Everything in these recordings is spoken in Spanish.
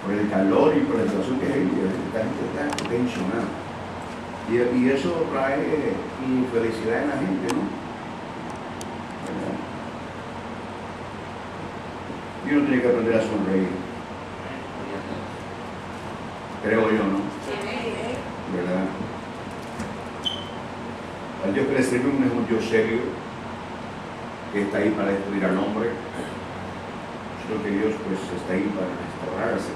por el calor y por la situación que hay, la gente está tensionada. Y eso trae infelicidad en la gente, ¿no? ¿Verdad? Y uno tiene que aprender a sonreír. Creo yo, ¿no? ¿Verdad? Al Dios que le servimos es un Dios serio, que está ahí para destruir al hombre. Creo que Dios pues está ahí para restaurarse.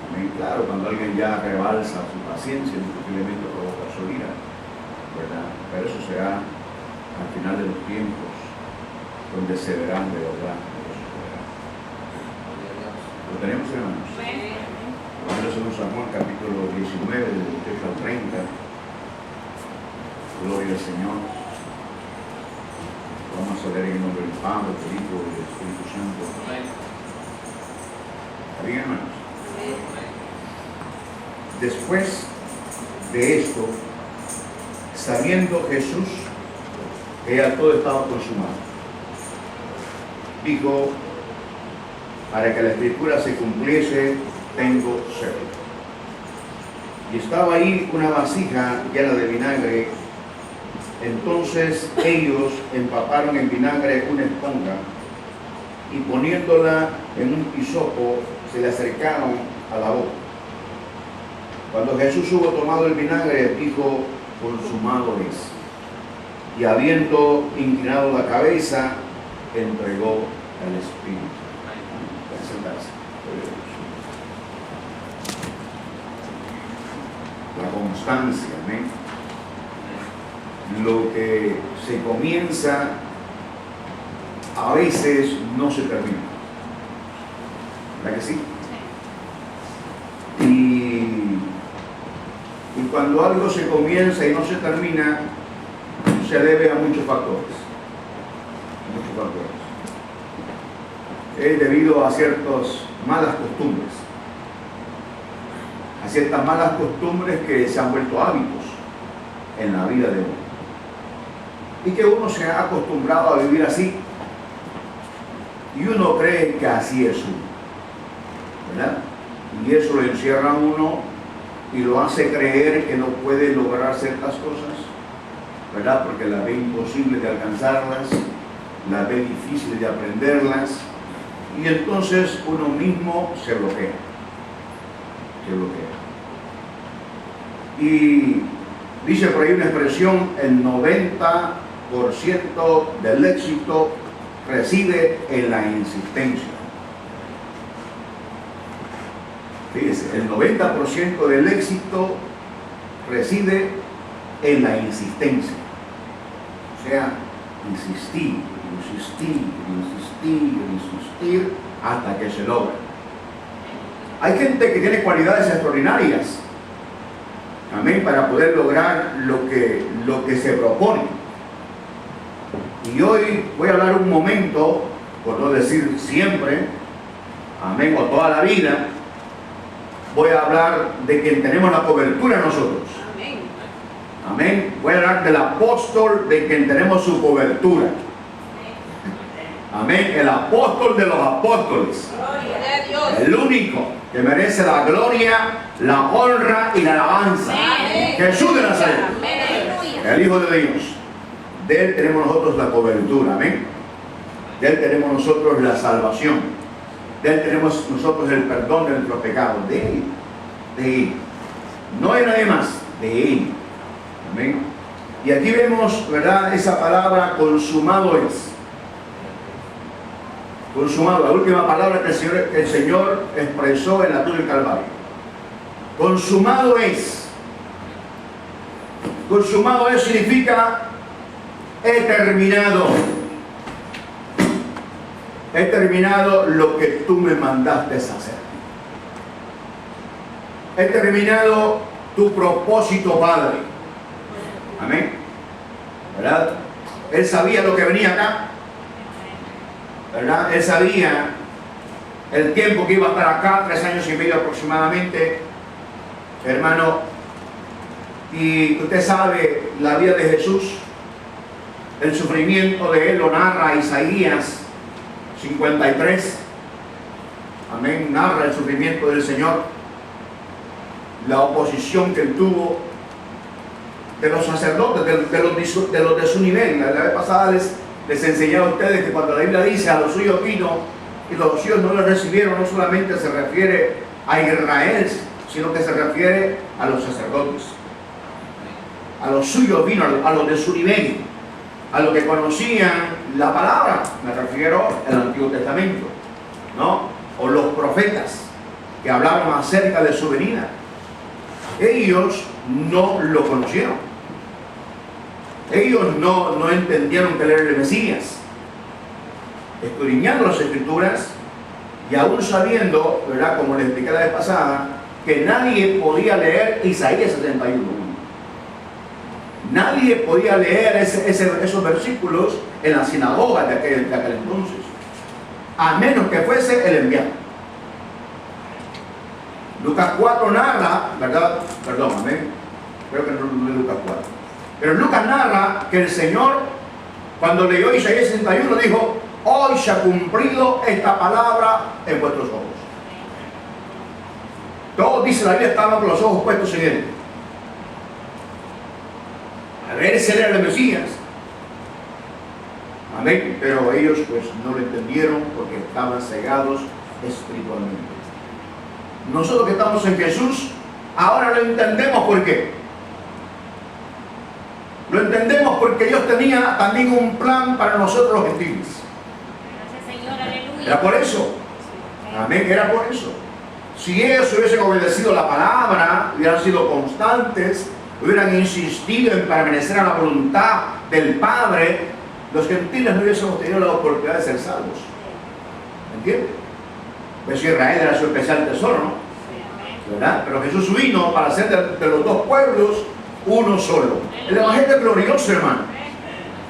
Amén. Claro, cuando alguien ya rebalsa su paciencia, posiblemente provoca su ira, ¿verdad? Pero eso será al final de los tiempos, donde se verán de verdad. Lo tenemos, hermanos. Vamos a San Juan, capítulo 19, del 18 al 30. Gloria al Señor. Vamos a leer en el nombre del Padre, del Hijo y del Espíritu Santo. ¿Está bien, hermanos? Después de esto, sabiendo Jesús que ya todo estaba consumado, dijo: para que la Escritura se cumpliese, tengo sed. Y estaba ahí una vasija llena de vinagre. Entonces ellos empaparon en vinagre una esponja y poniéndola en un hisopo se le acercaron a la boca. Cuando Jesús hubo tomado el vinagre, dijo: consumado es. Y habiendo inclinado la cabeza, entregó al Espíritu. La constancia, amén. Lo que se comienza a veces no se termina, ¿verdad que sí? Y cuando algo se comienza y no se termina, se debe a muchos factores. Es debido a ciertas malas costumbres, que se han vuelto hábitos en la vida de uno. Y que uno se ha acostumbrado a vivir así. Y uno cree que así es uno, ¿verdad? Y eso lo encierra a uno y lo hace creer que no puede lograr ciertas cosas, ¿verdad? Porque las ve imposibles de alcanzarlas, las ve difíciles de aprenderlas. Y entonces uno mismo se bloquea. Y dice por ahí una expresión: el 90% del éxito reside en la insistencia. Fíjese, el 90% del éxito reside en la insistencia. O sea, insistir hasta que se logra. Hay gente que tiene cualidades extraordinarias, amén, para poder lograr lo que se propone. Y hoy voy a hablar un momento, por no decir siempre, amén, o toda la vida, voy a hablar de quien tenemos la cobertura nosotros. Amén. Amén. Voy a hablar del apóstol de quien tenemos su cobertura. Amén. El apóstol de los apóstoles. Gloria a Dios. El único que merece la gloria, la honra y la alabanza. Amén. Jesús de Nazaret. Amén. El Hijo de Dios. De Él tenemos nosotros la cobertura. Amén. De Él tenemos nosotros la salvación. De Él tenemos nosotros el perdón de nuestros pecados. De Él. De Él. No hay nadie más. De Él. Amén. Y aquí vemos, ¿verdad?, esa palabra: consumado es. Consumado, la última palabra que el Señor expresó en la cruz del Calvario. Consumado es. Consumado es significa: he terminado. He terminado lo que tú me mandaste hacer. He terminado tu propósito, Padre. Amén. ¿Verdad? Él sabía lo que venía acá, ¿verdad? Él sabía el tiempo que iba a estar acá, 3 años y medio aproximadamente, hermano. Y usted sabe la vida de Jesús, el sufrimiento de Él lo narra Isaías 53. amén, narra el sufrimiento del Señor, la oposición que él tuvo de los sacerdotes, de los de su nivel. La vez pasada les enseñé a ustedes que cuando la Biblia dice a los suyos vino y los suyos no le recibieron, no solamente se refiere a Israel, sino que se refiere a los sacerdotes. A los suyos vino, a los de su nivel, a los que conocían la palabra, me refiero al Antiguo Testamento, ¿no? O los profetas que hablaban acerca de su venida. Ellos no lo conocieron. Ellos no entendieron que él era el Mesías. Escudriñando las Escrituras y aún sabiendo, ¿verdad?, como les expliqué la vez pasada, que nadie podía leer Isaías 71. Nadie podía leer esos versículos en la sinagoga de aquel entonces, a menos que fuese el enviado. Lucas 4 narra, ¿verdad? Perdón, amén. Creo que no es Lucas 4. Pero Lucas narra que el Señor, cuando leyó Isaías 61, dijo: hoy se ha cumplido esta palabra en vuestros ojos. Todos, dice la Biblia, estaban con los ojos puestos en él. A ver si él era el Mesías. Amén. Pero ellos pues no lo entendieron porque estaban cegados espiritualmente. Nosotros que estamos en Jesús, ahora lo entendemos. ¿Por qué? Lo entendemos porque Dios tenía también un plan para nosotros los gentiles. Gracias, Señor, aleluya. Era por eso. Amén, era por eso. Si ellos hubiesen obedecido la palabra, hubieran sido constantes, hubieran insistido en permanecer a la voluntad del Padre, los gentiles no hubiésemos tenido la oportunidad de ser salvos. ¿Entiendes? Pues Israel era su especial tesoro, ¿no? ¿Verdad? Pero Jesús vino para hacer de los dos pueblos uno solo. El Evangelio es glorioso, hermano.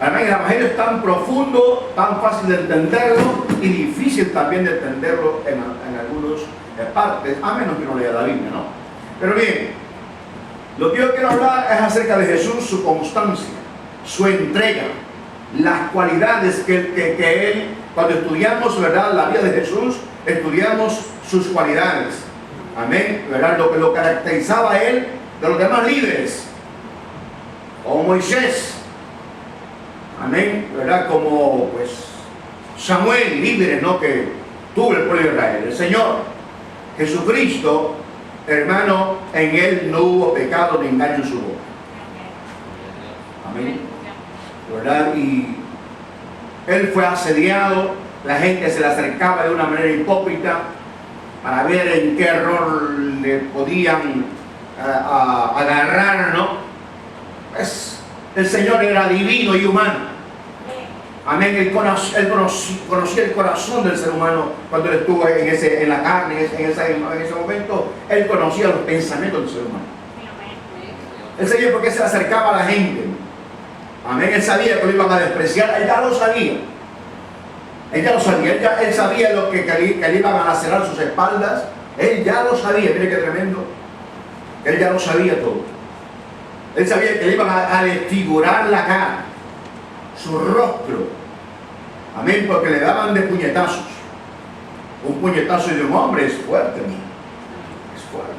Amén. El Evangelio es tan profundo, tan fácil de entenderlo y difícil también de entenderlo en algunas partes, a menos que no lea la Biblia, ¿no? Pero bien, lo que yo quiero hablar es acerca de Jesús, su constancia, su entrega, las cualidades que él, cuando estudiamos, ¿verdad?, la vida de Jesús, estudiamos sus cualidades. Amén, ¿verdad? Lo que lo caracterizaba a él de los demás líderes, como Moisés, amén, ¿verdad? Como pues Samuel, líderes, ¿no?, que tuvo el pueblo de Israel. El Señor Jesucristo, hermano, en él no hubo pecado ni engaño en su boca. Amén, ¿verdad? Y él fue asediado, la gente se le acercaba de una manera hipócrita para ver en qué error le podían agarrar, ¿no? Pues el Señor era divino y humano. Amén. Él conocía el corazón del ser humano cuando él estuvo en la carne, en ese momento. Él conocía los pensamientos del ser humano. Él sabía por qué se le acercaba a la gente. Amén. Él sabía que lo iban a despreciar. Él ya lo sabía. Él ya lo sabía. Él sabía lo que le iban a lacerar sus espaldas. Él ya lo sabía. Mire qué tremendo. Él ya lo sabía todo. Él sabía que le iban a desfigurar la cara, su rostro. Amén, porque le daban de puñetazos. Un puñetazo de un hombre es fuerte, hermano. Es fuerte.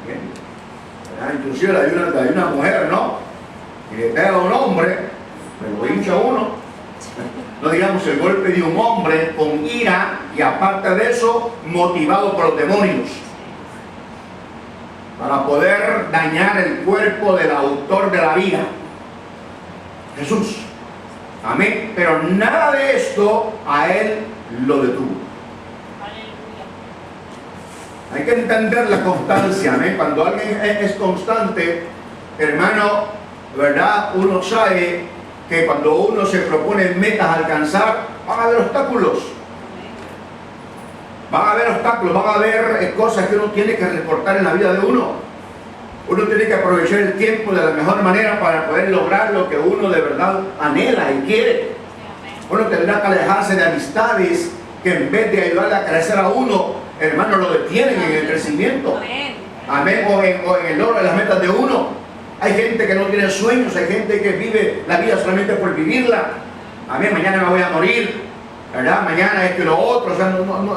¿Entiendes? Inclusive hay una mujer, ¿no?, que le pega a un hombre, pero lo hincha a uno. No digamos el golpe de un hombre con ira y aparte de eso, motivado por los demonios, para poder dañar el cuerpo del autor de la vida, Jesús. Amén. Pero nada de esto a él lo detuvo. Hay que entender la constancia. Amén. Cuando alguien es constante, hermano, ¿verdad?, uno sabe que cuando uno se propone metas a alcanzar, van a haber obstáculos. Van a haber obstáculos, van a haber cosas que uno tiene que reportar en la vida de uno. Uno tiene que aprovechar el tiempo de la mejor manera para poder lograr lo que uno de verdad anhela y quiere. Uno tendrá que alejarse de amistades que en vez de ayudarle a crecer a uno, hermano, lo detienen en el crecimiento. Amén. O en el logro de las metas de uno. Hay gente que no tiene sueños, hay gente que vive la vida solamente por vivirla. Amén. Mañana me voy a morir. ¿verdad? Mañana esto y lo otro, o sea,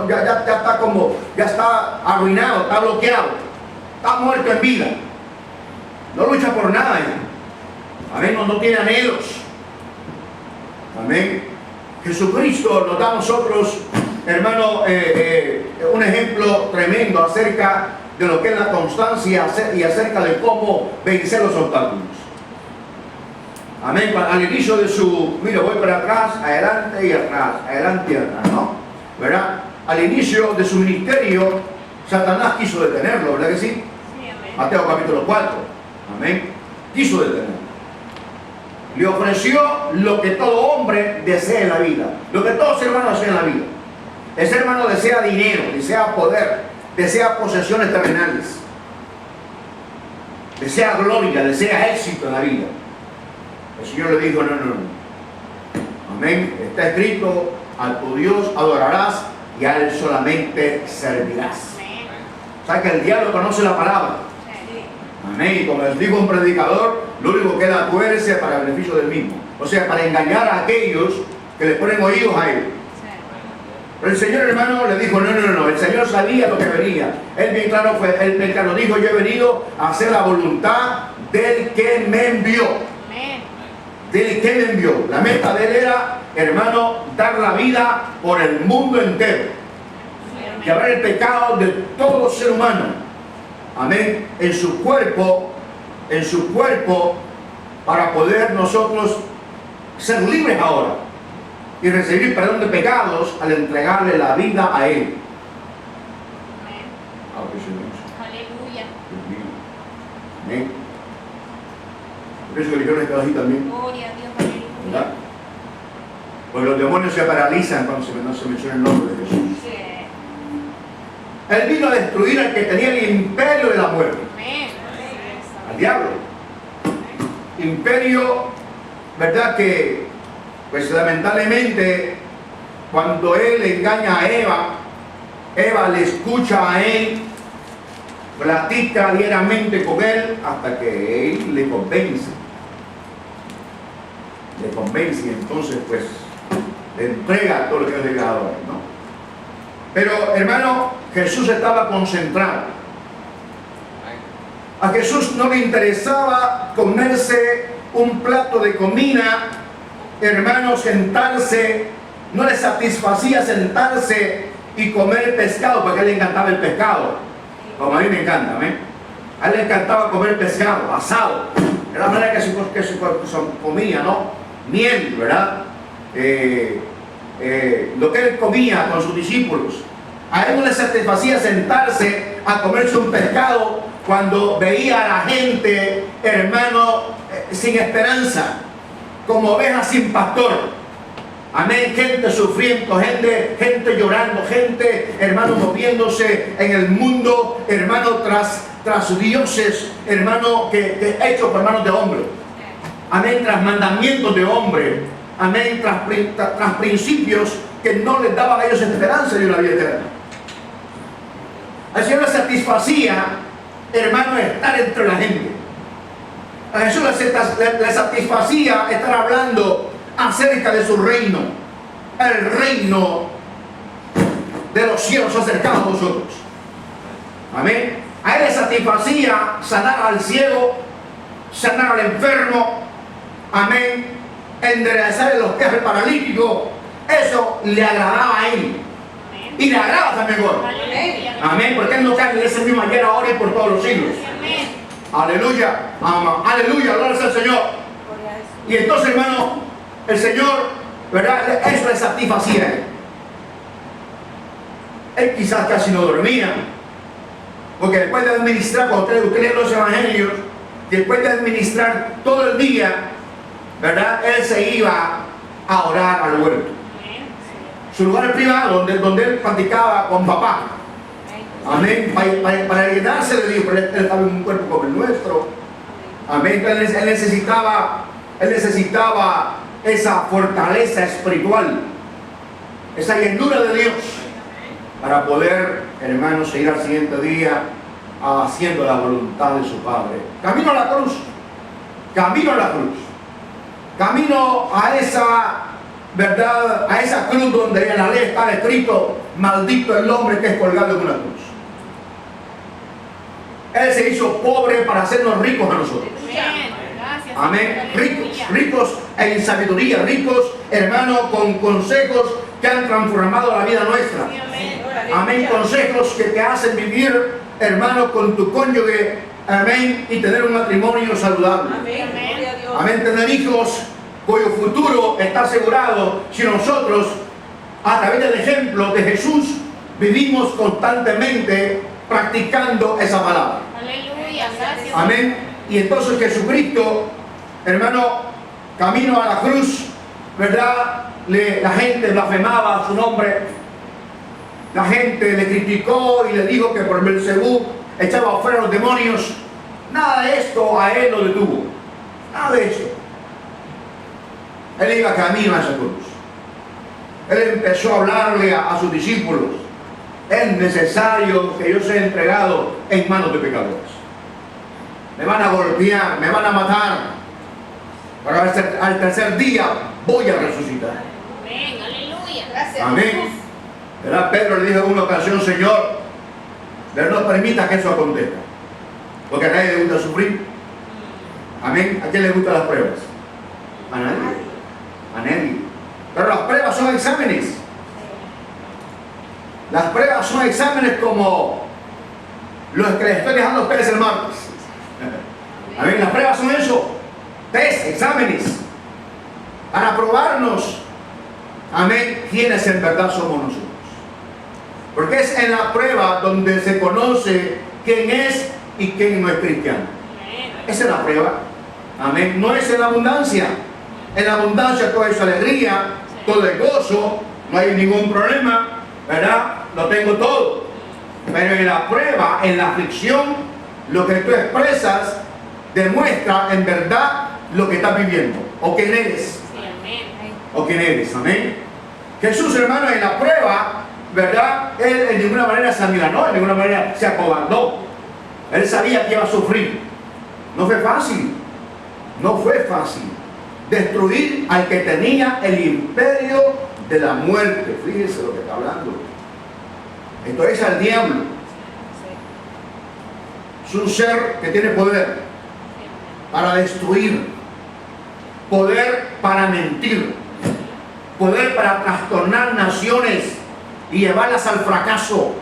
ya está como, ya está arruinado, está bloqueado, está muerto en vida. No lucha por nada ya. Amén, no tiene anhelos. Amén. Jesucristo nos da a nosotros, hermano, un ejemplo tremendo acerca de lo que es la constancia y acerca de cómo vencer los obstáculos. Amén. Al inicio de su, mira, voy para atrás, adelante y atrás, ¿no? ¿Verdad? Al inicio de su ministerio, Satanás quiso detenerlo, ¿verdad que sí? Sí, amén. Mateo capítulo 4. Amén. Quiso detenerlo. Le ofreció lo que todo hombre desea en la vida, lo que todo ser humano desea en la vida. El ser humano desea dinero, desea poder, desea posesiones terrenales, desea gloria, desea éxito en la vida. El Señor le dijo, no. Amén. Está escrito, a tu Dios adorarás y a Él solamente servirás. Amén. O sea que el diablo conoce la palabra. Sí. Amén. Y como les dijo un predicador, lo único que da tuerce para el beneficio del mismo. O sea, para engañar a aquellos que le ponen oídos a él. Pero el Señor, hermano, le dijo, no. El Señor sabía lo que venía. Él bien claro dijo, yo he venido a hacer la voluntad del que me envió. Amén. Del que me envió. La meta de él era, hermano, dar la vida por el mundo entero. Llevar el pecado de todo ser humano. Amén. En su cuerpo, para poder nosotros ser libres ahora y recibir perdón de pecados al entregarle la vida a Él. Amén. Aleluya. Amén. Por eso que dijeron esto así también, Gloria a Dios. Aleluya. ¿verdad? Pues los demonios se paralizan cuando no se menciona el nombre de Jesús. Sí. Él vino a destruir al que tenía el imperio de la muerte, Amén. al diablo. Imperio, ¿verdad? Que, pues lamentablemente, cuando él engaña a Eva le escucha a él, platica diariamente con él hasta que él le convence. Y entonces, pues, le entrega todo lo que le ha dado a él, ¿no? Pero, hermano, Jesús estaba concentrado. A Jesús no le interesaba comerse un plato de comida, hermano, sentarse, no le satisfacía sentarse y comer pescado, porque a él le encantaba el pescado, como a mí me encanta, ¿eh? A él le encantaba comer pescado, asado, era la manera que se comía, ¿no? Miel, ¿verdad? Lo que él comía con sus discípulos. A él no le satisfacía sentarse a comerse un pescado cuando veía a la gente, hermano, sin esperanza, como ovejas sin pastor. Amén, gente sufriendo, gente llorando, gente, hermano, moviéndose en el mundo, hermano, tras dioses, hermano, que hechos por manos de hombre. Amén, tras mandamientos de hombre. Amén, tras principios que no les daban a ellos esperanza de una vida eterna. Al Señor le satisfacía, hermano, estar entre la gente. A Jesús le satisfacía estar hablando acerca de su reino. El reino de los cielos acercado a vosotros. Amén. A él le satisfacía sanar al ciego, sanar al enfermo. Amén. Enderezar los que es el paralítico. Eso le agradaba a él. Y le agrada también ahora. Amén. Porque él no cambia, es el mismo ayer, ahora y por todos los siglos. Amén. Aleluya. Aleluya. Gloria al Señor. Y entonces, hermano, el Señor, ¿verdad? Eso le satisfacía a él. Él quizás casi no dormía. Porque después de administrar, cuando usted lee los evangelios, después de administrar todo el día, ¿verdad? Él se iba a orar al huerto. Su lugar privado, donde él platicaba con papá. Amén. Para llenarse de Dios, él estaba en un cuerpo como el nuestro. Amén. Él necesitaba esa fortaleza espiritual, esa llenura de Dios, para poder, hermanos, seguir al siguiente día haciendo la voluntad de su Padre. Camino a la cruz. Camino a la cruz. Camino a esa ¿verdad?, a esa cruz donde en la ley está escrito: maldito el hombre que es colgado en una cruz. Él se hizo pobre para hacernos ricos a nosotros. Amén. Ricos en sabiduría, ricos, hermano, con consejos que han transformado la vida nuestra. Amén. Consejos que te hacen vivir, hermano, con tu cónyuge. Amén. Y tener un matrimonio saludable. Amén. Tener hijos cuyo futuro está asegurado si nosotros, a través del ejemplo de Jesús, vivimos constantemente practicando esa palabra. Aleluya, gracias. Amén. Y entonces Jesucristo, hermano, camino a la cruz, ¿verdad? La gente blasfemaba su nombre. La gente le criticó y le dijo que por Belcebú echaba fuera a los demonios. Nada de esto a él lo detuvo. Nada de eso. Él iba camino a esa cruz. Él empezó a hablarle a sus discípulos: es necesario que yo sea entregado en manos de pecadores. Me van a golpear, me van a matar, pero al tercer día voy a resucitar. Amén, aleluya. Gracias. Amén. ¿Verdad? Pedro le dijo en una ocasión: Señor, no permita que eso acontezca, porque a nadie le gusta sufrir. Amén. ¿A quién le gustan las pruebas? A nadie. A nadie. Pero las pruebas son exámenes. Las pruebas son exámenes como los que les estoy dejando a ustedes el martes. Amén. Las pruebas son eso. Test, exámenes. Para probarnos, amén, quiénes en verdad somos nosotros. Porque es en la prueba donde se conoce quién es y quién no es cristiano. Esa es la prueba. Amén. No es en la abundancia. En la abundancia todo es alegría, todo es gozo, no hay ningún problema, ¿verdad? Lo tengo todo. Pero en la prueba, en la aflicción, lo que tú expresas demuestra en verdad lo que estás viviendo o quién eres. O quién eres. Amén. Jesús, hermano, en la prueba, ¿verdad? Él en ninguna manera se amilanó, en ninguna manera se acobardó. Él sabía que iba a sufrir. No fue fácil. No fue fácil destruir al que tenía el imperio de la muerte. Fíjese lo que está hablando. Esto es al diablo. Es un ser que tiene poder para destruir, poder para mentir, poder para trastornar naciones y llevarlas al fracaso.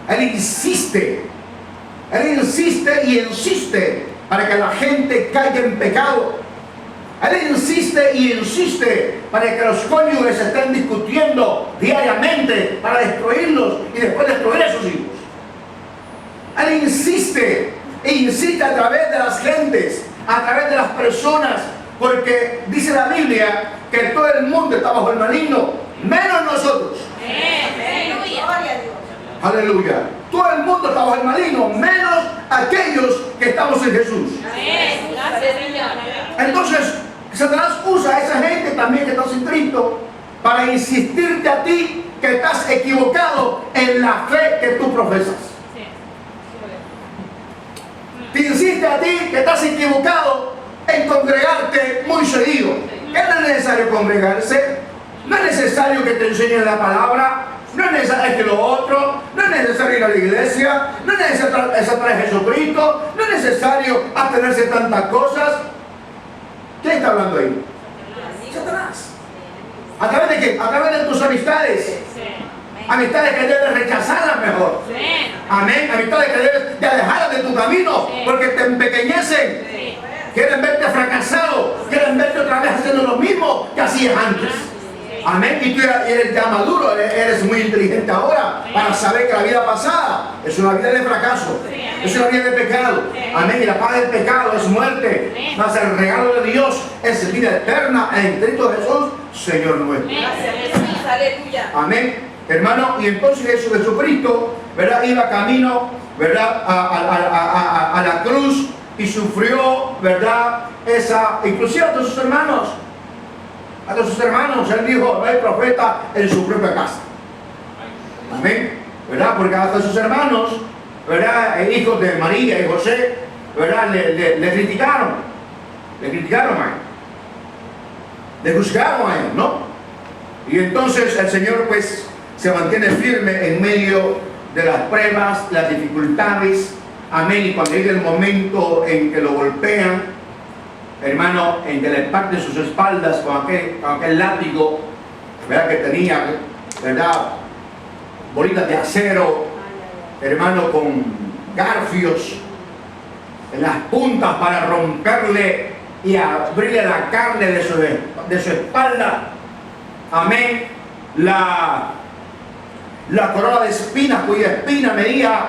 Él insiste y insiste para que la gente caiga en pecado. Él insiste y insiste para que los cónyuges estén discutiendo diariamente para destruirlos y después destruir a sus hijos. Él insiste e insiste a través de las gentes, a través de las personas, porque dice la Biblia que todo el mundo está bajo el maligno, menos nosotros. Aleluya. Todo el mundo está bajo el maligno, menos aquellos que estamos en Jesús. Entonces, Satanás usa a esa gente también que está sin Cristo para insistirte a ti que estás equivocado en la fe que tú profesas. Te insiste a ti que estás equivocado en congregarte muy seguido. Que no es necesario congregarse, no es necesario que te enseñen la palabra, no es necesario que lo otro, no es necesario ir a la iglesia, no es necesario traer Jesucristo, no es necesario abstenerse de tantas cosas. ¿Quién está hablando ahí? Satanás. ¿A través de qué? A través de tus amistades. Amistades que debes rechazarlas mejor. Amén. Amistades que debes de alejarlas de tu camino porque te empequeñecen. Quieren verte fracasado, quieren verte otra vez haciendo lo mismo que hacías antes. Amén. Y tú eres ya maduro, eres muy inteligente ahora para saber que la vida pasada es una vida de fracaso, es una vida de pecado. Amén. Y la paga del pecado es muerte, mas el regalo de Dios es vida eterna en Cristo Jesús, Señor nuestro. Amén. Hermano, y entonces Jesucristo, ¿verdad?, iba camino, ¿verdad?, a la cruz y sufrió, ¿verdad?, inclusive a todos sus hermanos. A todos sus hermanos, él dijo: no hay profeta en su propia casa. Amén. ¿Verdad? Porque hasta sus hermanos, ¿verdad?, hijos de María y José, ¿verdad?, le criticaron. Le criticaron a él. Le juzgaron a él, ¿no? Y entonces el Señor pues se mantiene firme en medio de las pruebas, las dificultades. Amén. Y cuando llega el momento en que lo golpean, hermano, en que le parten sus espaldas con aquel látigo, ¿verdad? Que tenía, ¿verdad? Bolitas de acero, hermano, con garfios en las puntas para romperle y abrirle la carne de su espalda. Amén. La corona de espinas, cuya espina medía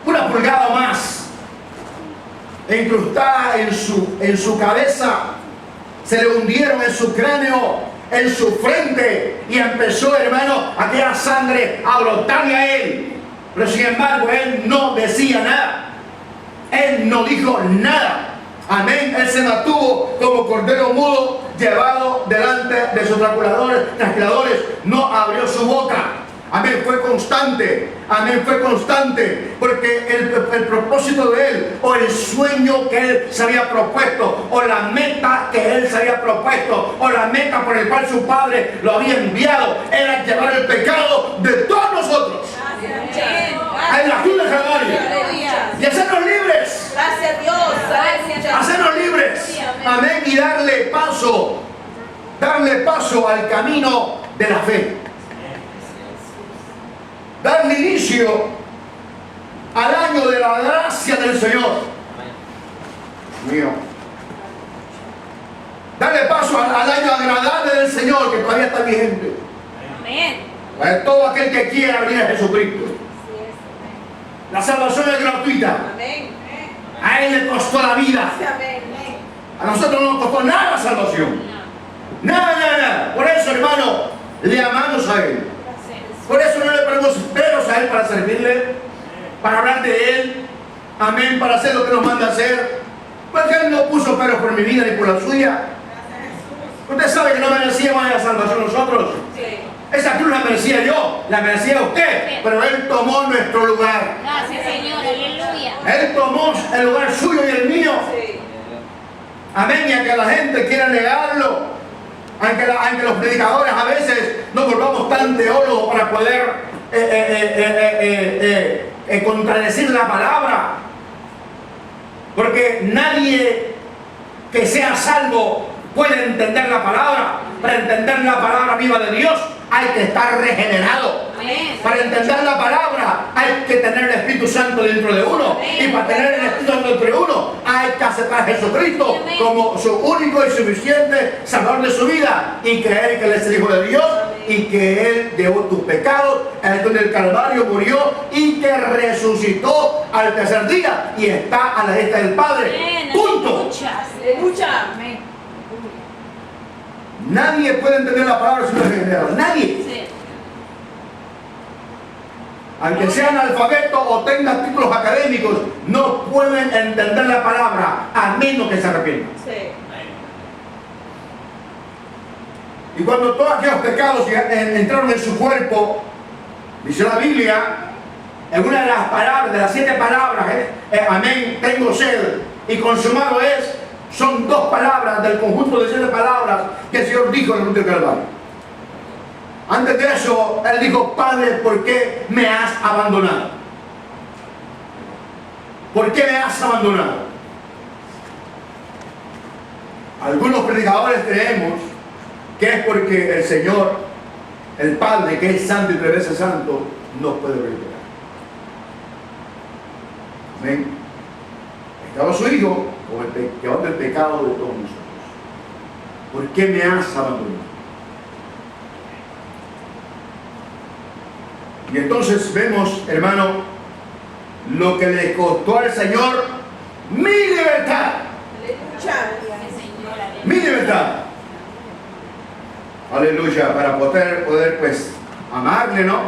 una pulgada más, e incrustada en su cabeza, se le hundieron en su cráneo, en su frente, y empezó, hermano, aquella sangre a brotarle a él. Pero sin embargo, él no decía nada. Él no dijo nada. Amén. Él se mantuvo como cordero mudo, llevado delante de sus trasquiladores. No abrió su boca. Amén. Fue constante. Amén. Fue constante. Porque el propósito de él, o el sueño que él se había propuesto, o la meta que él se había propuesto, o la meta por el cual su padre lo había enviado, era llevar el pecado de todos nosotros en la cruz de Calvario y hacernos libres. Gracias a Dios. Hacernos libres. Amén. Y darle paso al camino de la fe. Darle inicio al año de la gracia del Señor. Mío. Darle paso al año agradable del Señor, que todavía está vigente. Amén. Para todo aquel que quiera venir a Jesucristo. La salvación es gratuita. Amén. A Él le costó la vida. Amén. A nosotros no nos costó nada la salvación. Nada. Por eso, hermano, le amamos a Él. Por eso no le ponemos peros a Él para servirle, para hablar de Él. Amén, para hacer lo que nos manda hacer. Porque Él no puso peros por mi vida ni por la suya. Usted sabe que no merecíamos la salvación nosotros. Sí. Esa cruz la merecía yo, la merecía usted, pero Él tomó nuestro lugar. Gracias, Señor. Aleluya. Él tomó el lugar suyo y el mío. Sí. Amén. Y aunque la gente quiera negarlo, aunque los predicadores a veces nos volvamos tan teólogos para poder contradecir la palabra, porque nadie que sea salvo puede entender la palabra. Para entender la palabra viva de Dios hay que estar regenerado. Amén. Para entender la palabra hay que tener el Espíritu Santo dentro de uno. Y para tener el Espíritu Santo dentro de uno hay que aceptar a Jesucristo como su único y suficiente Salvador de su vida. Y creer que Él es el Hijo de Dios y que Él llevó tus pecados, en el Calvario murió y que resucitó al tercer día y está a la diestra del Padre. Amén. Punto. Aleluya. Amén. Nadie puede entender la palabra si no es regenerado. Nadie. Sí. Aunque sean analfabetos o tengan títulos académicos, no pueden entender la palabra a menos que se arrepientan. Sí. Y cuando todos aquellos pecados entraron en su cuerpo, dice la Biblia, en una de las palabras, de las 7 palabras, amén, tengo sed y consumado es, son 2 palabras del conjunto de 7 palabras que el Señor dijo en el monte del Calvario. Antes de eso, Él dijo, Padre, ¿por qué me has abandonado? ¿Por qué me has abandonado? Algunos predicadores creemos que es porque el Señor, el Padre, que es santo y 3 veces santo, no puede verificar. Amén. Estaba su Hijo llevando el pecado de todos nosotros. ¿Por qué me has abandonado? Y entonces vemos, hermano, lo que le costó al Señor mi libertad. Aleluya. Mi libertad. Aleluya. Para poder pues amarle, ¿no?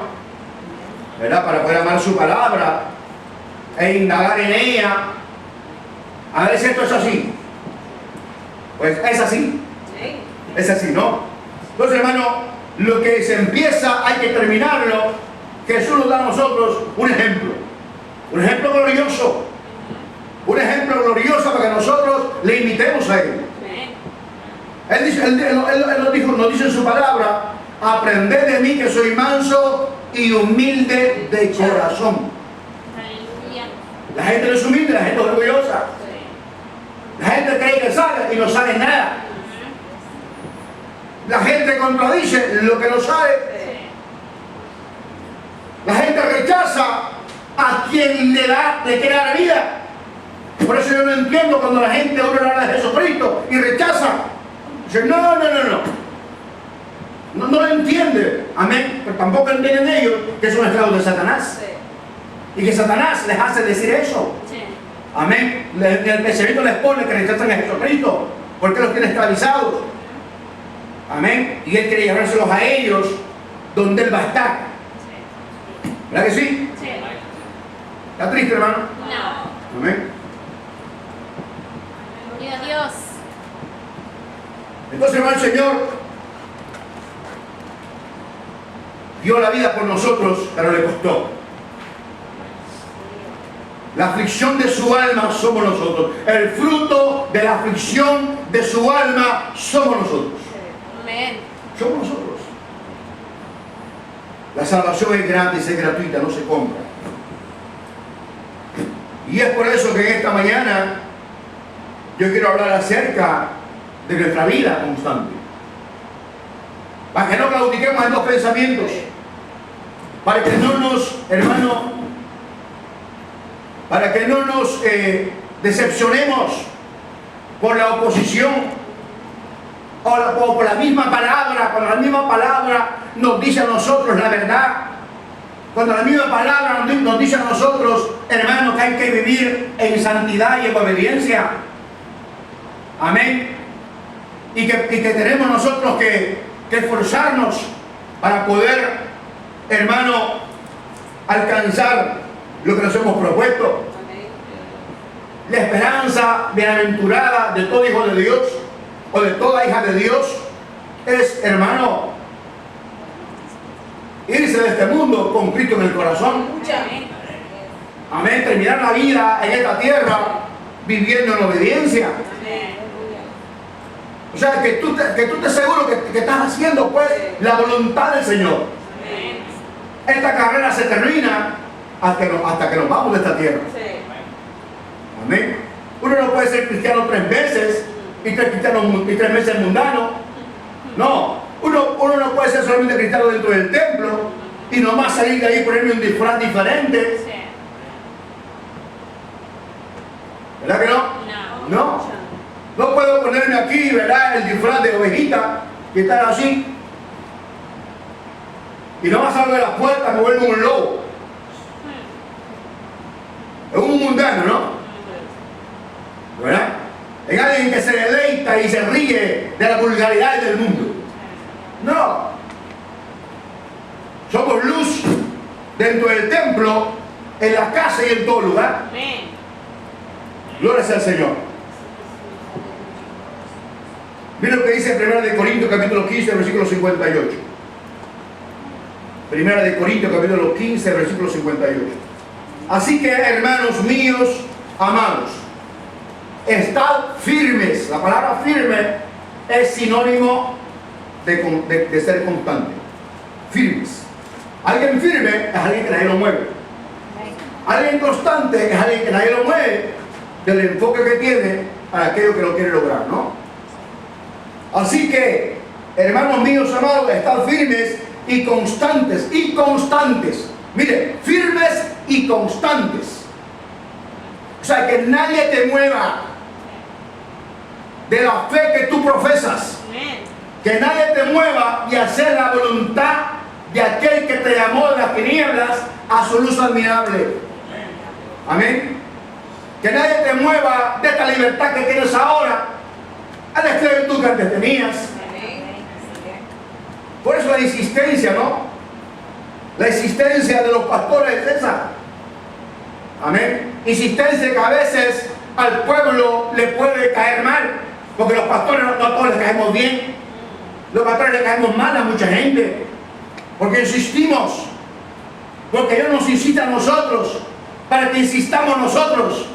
¿Verdad? Para poder amar su palabra e indagar en ella. A ver si esto es así. Pues es así. Es así, ¿no? Entonces, hermano, lo que se empieza hay que terminarlo. Jesús nos da a nosotros un ejemplo glorioso, para que nosotros le imitemos a Él. Él nos dice en su palabra, aprended de mí que soy manso y humilde de corazón. Aleluya. La gente no es humilde, la gente es orgullosa. La gente cree que sabe y no sabe nada. La gente contradice lo que no sabe. La gente rechaza a quien le quiere dar vida. Por eso yo no entiendo cuando la gente habla de Jesucristo y rechaza. Dice, no. No lo entiende. Amén. Pero tampoco entienden ellos que son esclavos de Satanás. Y que Satanás les hace decir eso. Sí. Amén. El pensamiento les pone que rechazan a Jesucristo porque los tiene esclavizados. Amén. Y Él quiere llevárselos a ellos donde Él va a estar. ¿Verdad que sí? Sí. ¿Está triste, hermano? No. Amén. Gloria a Dios. Entonces, hermano, el Señor dio la vida por nosotros, pero le costó. La aflicción de su alma somos nosotros. El fruto de la aflicción de su alma somos nosotros. Amén. Somos nosotros. La salvación es gratis, es gratuita, no se compra. Y es por eso que en esta mañana yo quiero hablar acerca de nuestra vida constante. Para que no claudiquemos en dos pensamientos. Para que no nos, hermano, para que no nos decepcionemos por la oposición o por la misma palabra, cuando la misma palabra nos dice a nosotros la verdad, cuando la misma palabra nos dice a nosotros, hermano, que hay que vivir en santidad y en obediencia. Amén. Y que tenemos nosotros que esforzarnos para poder, hermano, alcanzar lo que nos hemos propuesto. La esperanza bienaventurada de todo hijo de Dios o de toda hija de Dios es, hermano, irse de este mundo con Cristo en el corazón. Amén. Terminar la vida en esta tierra viviendo en obediencia. O sea, que tú estés seguro que estás haciendo pues la voluntad del Señor. Esta carrera se termina hasta que nos vamos de esta tierra. Amén. Uno no puede ser cristiano 3 veces y 3 meses mundano. No. Uno no puede ser solamente cristiano dentro del templo y nomás salir de ahí y ponerme un disfraz diferente. ¿Verdad que no? No. No puedo ponerme aquí, ¿verdad?, el disfraz de ovejita y estar así. Y nomás salgo de la puerta, me vuelvo un lobo. Es un mundano, ¿no? ¿Verdad? Es alguien que se deleita y se ríe de la vulgaridad del mundo. No. Somos luz dentro del templo, en la casa y en todo lugar. Gloria sea al Señor. Mira lo que dice 1 Corintios capítulo 15, versículo 58. 1 Corintios capítulo 15, versículo 58. Así que, hermanos míos, amados, estad firmes. La palabra firme es sinónimo de ser constante. Firmes. Alguien firme es alguien que nadie lo mueve. Alguien constante es alguien que nadie lo mueve del enfoque que tiene para aquello que lo quiere lograr, ¿no? Así que, hermanos míos amados, estad firmes y constantes. Y constantes. Mire, firmes y constantes. O sea, que nadie te mueva de la fe que tú profesas. Que nadie te mueva de hacer la voluntad de aquel que te llamó de las tinieblas a su luz admirable. Amén. Que nadie te mueva de esta libertad que tienes ahora a la esclavitud que antes tenías. Por eso la insistencia, ¿no? La insistencia de los pastores es esa. Amén. Insistencia que a veces al pueblo le puede caer mal, porque los pastores no a todos les caemos bien. Los pastores le caemos mal a mucha gente, porque insistimos, porque Dios nos incita a nosotros para que insistamos nosotros.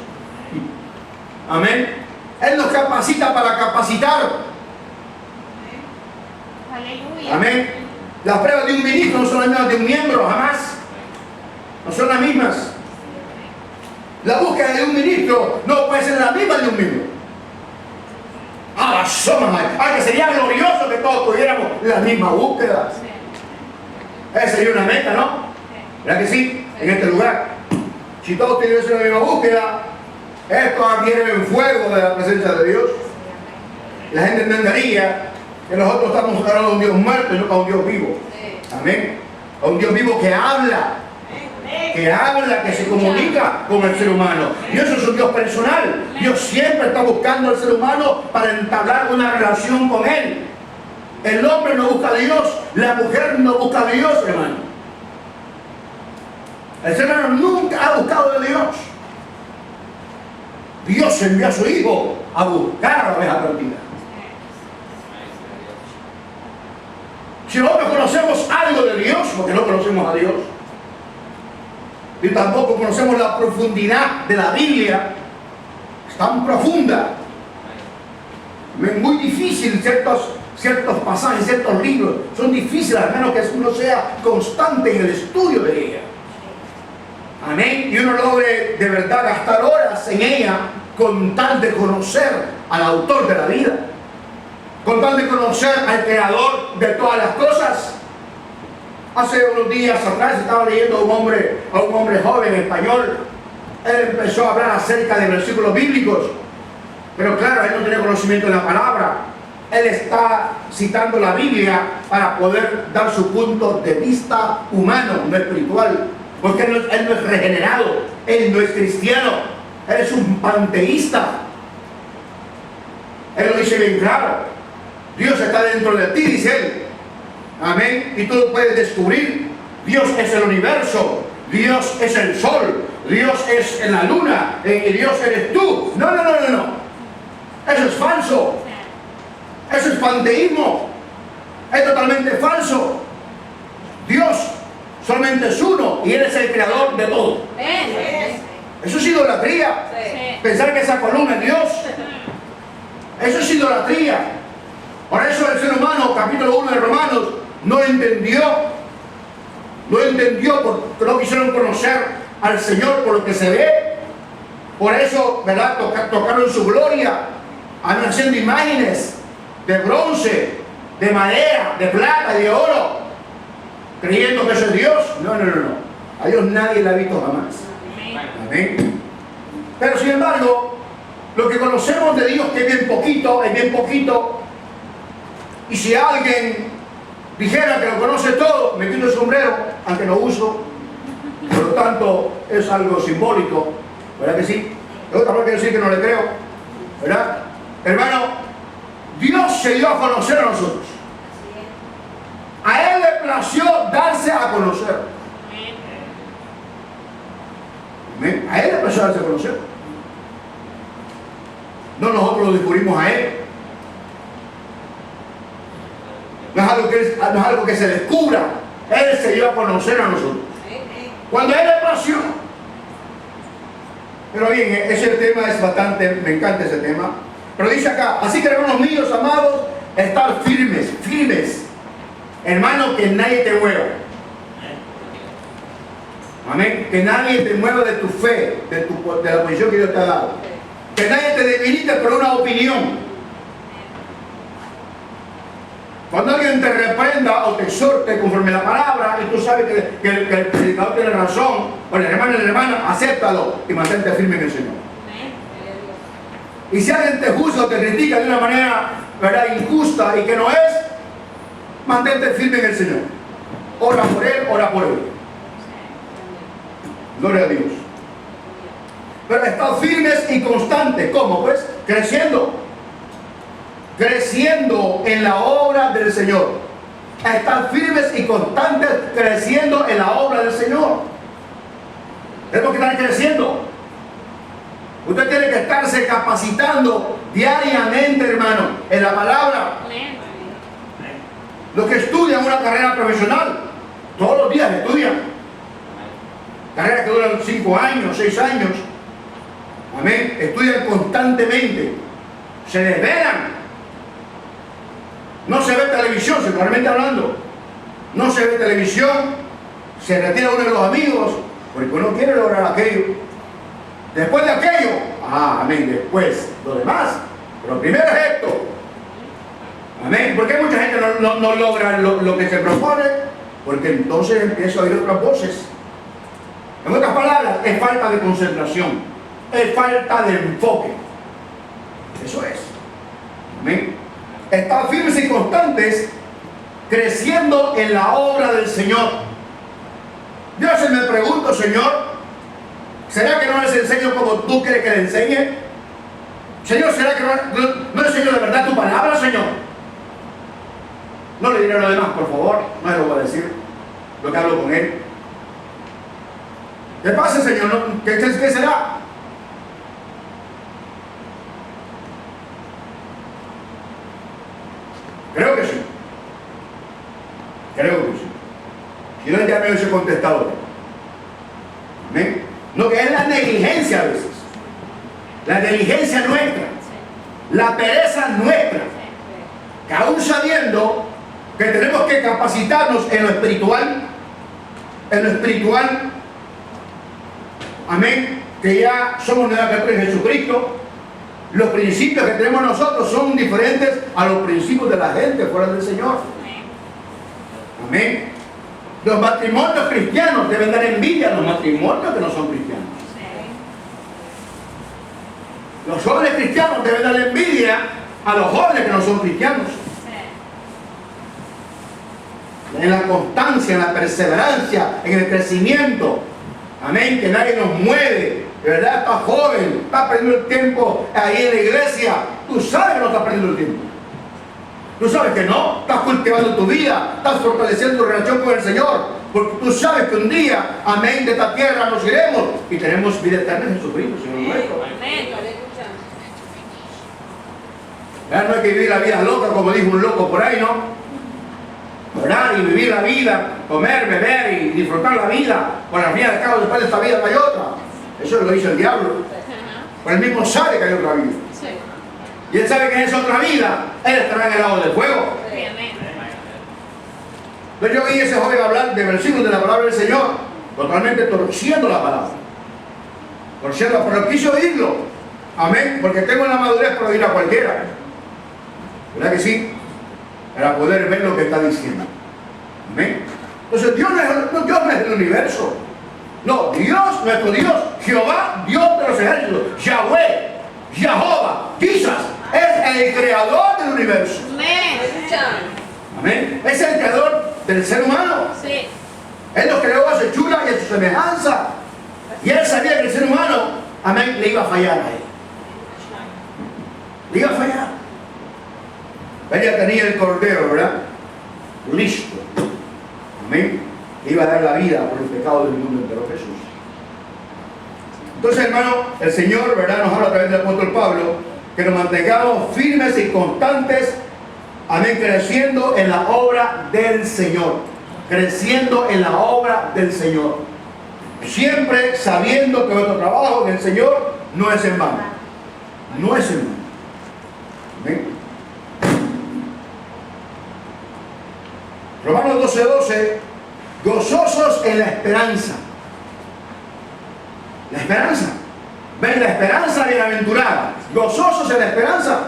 Amén. Él nos capacita para capacitar. Aleluya. Amén. Las pruebas de un ministro no son las mismas de un miembro, jamás. No son las mismas. La búsqueda de un ministro no puede ser la misma de un miembro. Que sería glorioso que todos tuviéramos la misma búsqueda. Esa sería una meta, ¿no? ¿Verdad que sí? En este lugar. Si todos tuviesen la misma búsqueda, esto adquiere el fuego de la presencia de Dios. La gente entendería que nosotros estamos hablando de un Dios muerto y no a un Dios vivo. Amén. A un Dios vivo que habla, que se comunica con el ser humano. Dios es un Dios personal. Dios siempre está buscando al ser humano para entablar una relación con Él. El hombre no busca a Dios, la mujer no busca a Dios, hermano. El ser humano nunca ha buscado de Dios. Dios envió a su Hijo a buscar a la oveja perdida. Si nosotros conocemos algo de Dios, porque no conocemos a Dios, y tampoco conocemos la profundidad de la Biblia, es tan profunda, es muy difícil ciertos pasajes, ciertos libros, son difíciles, al menos que uno sea constante en el estudio de ella. Amén. Y uno logre de verdad gastar horas en ella con tal de conocer al autor de la vida, con tal de conocer al creador de todas las cosas. Hace unos días atrás estaba leyendo a un hombre joven español. Él empezó a hablar acerca de versículos bíblicos, pero claro, él no tenía conocimiento de la palabra. Él está citando la Biblia para poder dar su punto de vista humano, no espiritual, porque él no es regenerado, él no es cristiano, él es un panteísta. Él lo dice bien claro. Dios está dentro de ti, dice él. Amén. Y tú lo puedes descubrir. Dios es el universo. Dios es el sol. Dios es la luna. Y Dios eres tú. No. Eso es falso. Eso es panteísmo. Es totalmente falso. Dios solamente es uno y Él es el creador de todo. Eso es idolatría. Pensar que esa columna es Dios. Eso es idolatría. Por eso el ser humano, capítulo 1 de Romanos, no entendió porque no quisieron conocer al Señor por lo que se ve. Por eso, ¿verdad? Tocaron su gloria, haciendo imágenes de bronce, de madera, de plata y de oro, creyendo que eso es Dios. No. A Dios nadie le ha visto jamás. Amén. Pero sin embargo, lo que conocemos de Dios, que es bien poquito. Y si alguien dijera que lo conoce todo, me quito el sombrero, aunque lo uso, por lo tanto es algo simbólico, ¿verdad que sí? De otra forma quiero decir que no le creo, ¿verdad? Hermano, Dios se dio a conocer a nosotros. A Él le plació darse a conocer. ¿Amén? A Él le plació darse a conocer. No nosotros lo descubrimos a Él. No es algo que se descubra. Él se dio a conocer a nosotros. Cuando Él le plació. Pero bien, ese tema es bastante, me encanta ese tema. Pero dice acá, así que hermanos míos, amados, estar firmes. Hermano, que nadie te mueva. Amén. Que nadie te mueva de tu fe, de la posición que Dios te ha dado. Que nadie te debilite por una opinión. Cuando alguien te reprenda o te exhorte conforme a la palabra y tú sabes que el predicador tiene razón, o el hermano y la hermana, acéptalo y mantente firme en el Señor. Y si alguien te juzga o te critica de una manera, ¿verdad?, injusta y que no es, mantente firme en el Señor. Ora por él, ora por él. Gloria a Dios. Pero estad firmes y constantes. ¿Cómo? Pues creciendo en la obra del Señor. Estad firmes y constantes creciendo en la obra del Señor. Tenemos que estar creciendo. Usted tiene que estarse capacitando diariamente, hermano, en la palabra. Los que estudian una carrera profesional, todos los días estudian. Carreras que duran 5 años, 6 años. Amén. Estudian constantemente. Se desvelan. No se ve televisión, sexualmente hablando. no se ve televisión, se retira uno de los amigos, porque uno quiere lograr aquello. Después de aquello, amén, después lo demás. Pero primero es esto. Amén. ¿Por qué mucha gente no logra lo que se propone? Porque entonces empieza a oír otras voces. En otras palabras, es falta de concentración, es falta de enfoque. Eso es. Amén. Estar firmes y constantes, creciendo en la obra del Señor. Yo a veces me pregunto, Señor, ¿será que no les enseño como tú quieres que les enseñe? Señor, ¿será que no les enseño de verdad tu palabra, Señor? No le diré lo demás, por favor, no se lo voy a decir, lo que hablo con él. ¿Qué pasa, Señor? ¿Qué será? Creo que sí. Creo que sí. Si no, ya me hubiese contestado. ¿Amén? No, que es la negligencia a veces. La negligencia nuestra. La pereza nuestra. Que aún sabiendo que tenemos que capacitarnos en lo espiritual. En lo espiritual. Amén. Que ya somos nueva criatura en Jesucristo. Los principios que tenemos nosotros son diferentes a los principios de la gente fuera del Señor. Amén. Los matrimonios cristianos deben dar envidia a los matrimonios que no son cristianos. Los jóvenes cristianos deben dar envidia a los jóvenes que no son cristianos. En la constancia, en la perseverancia, en el crecimiento. Amén. Que nadie nos mueve. De verdad, estás joven, estás perdiendo el tiempo ahí en la iglesia. Tú sabes que no estás perdiendo el tiempo. Tú sabes que no, estás cultivando tu vida, estás fortaleciendo tu relación con el Señor. Porque tú sabes que un día, amén, de esta tierra nos iremos y tenemos vida eterna en Jesucristo, Señor nuestro. Ya no hay que vivir la vida loca, como dijo un loco por ahí, ¿no? Orar y vivir la vida, comer, beber y disfrutar la vida. Por al fin y al cabo, después de esta vida no hay otra. Eso lo dice el diablo. Pero él mismo sabe que hay otra vida. Y él sabe que en esa otra vida, él estará en el lago del fuego. Entonces yo oí a ese joven hablar de versículos de la palabra del Señor, totalmente torciendo la palabra. Torciendo, pero quise oírlo. Amén. Porque tengo la madurez para oír a cualquiera. ¿Verdad que sí? Para poder ver lo que está diciendo. Amén. Entonces Dios no es del universo. No, Dios, nuestro Dios, Jehová, Dios de los ejércitos, Yahweh, Jehová, quizás es el creador del universo. Amén. Es el creador del ser humano. Sí. Él lo creó a su hechura y a su semejanza. Y él sabía que el ser humano, amén, le iba a fallar a él. Le iba a fallar. Ella tenía el cordero, ¿verdad? Listo. Amén. Iba a dar la vida por el pecado del mundo entero, Jesús. Entonces, hermano, el Señor, ¿verdad?, nos habla a través del apóstol Pablo que nos mantengamos firmes y constantes, amén, creciendo en la obra del Señor. Creciendo en la obra del Señor. Siempre sabiendo que nuestro trabajo en el Señor no es en vano. No es en vano. Amén. Romanos 12:12, gozosos en la esperanza. La esperanza. ¿Ven? La esperanza bienaventurada. Gozosos en la esperanza.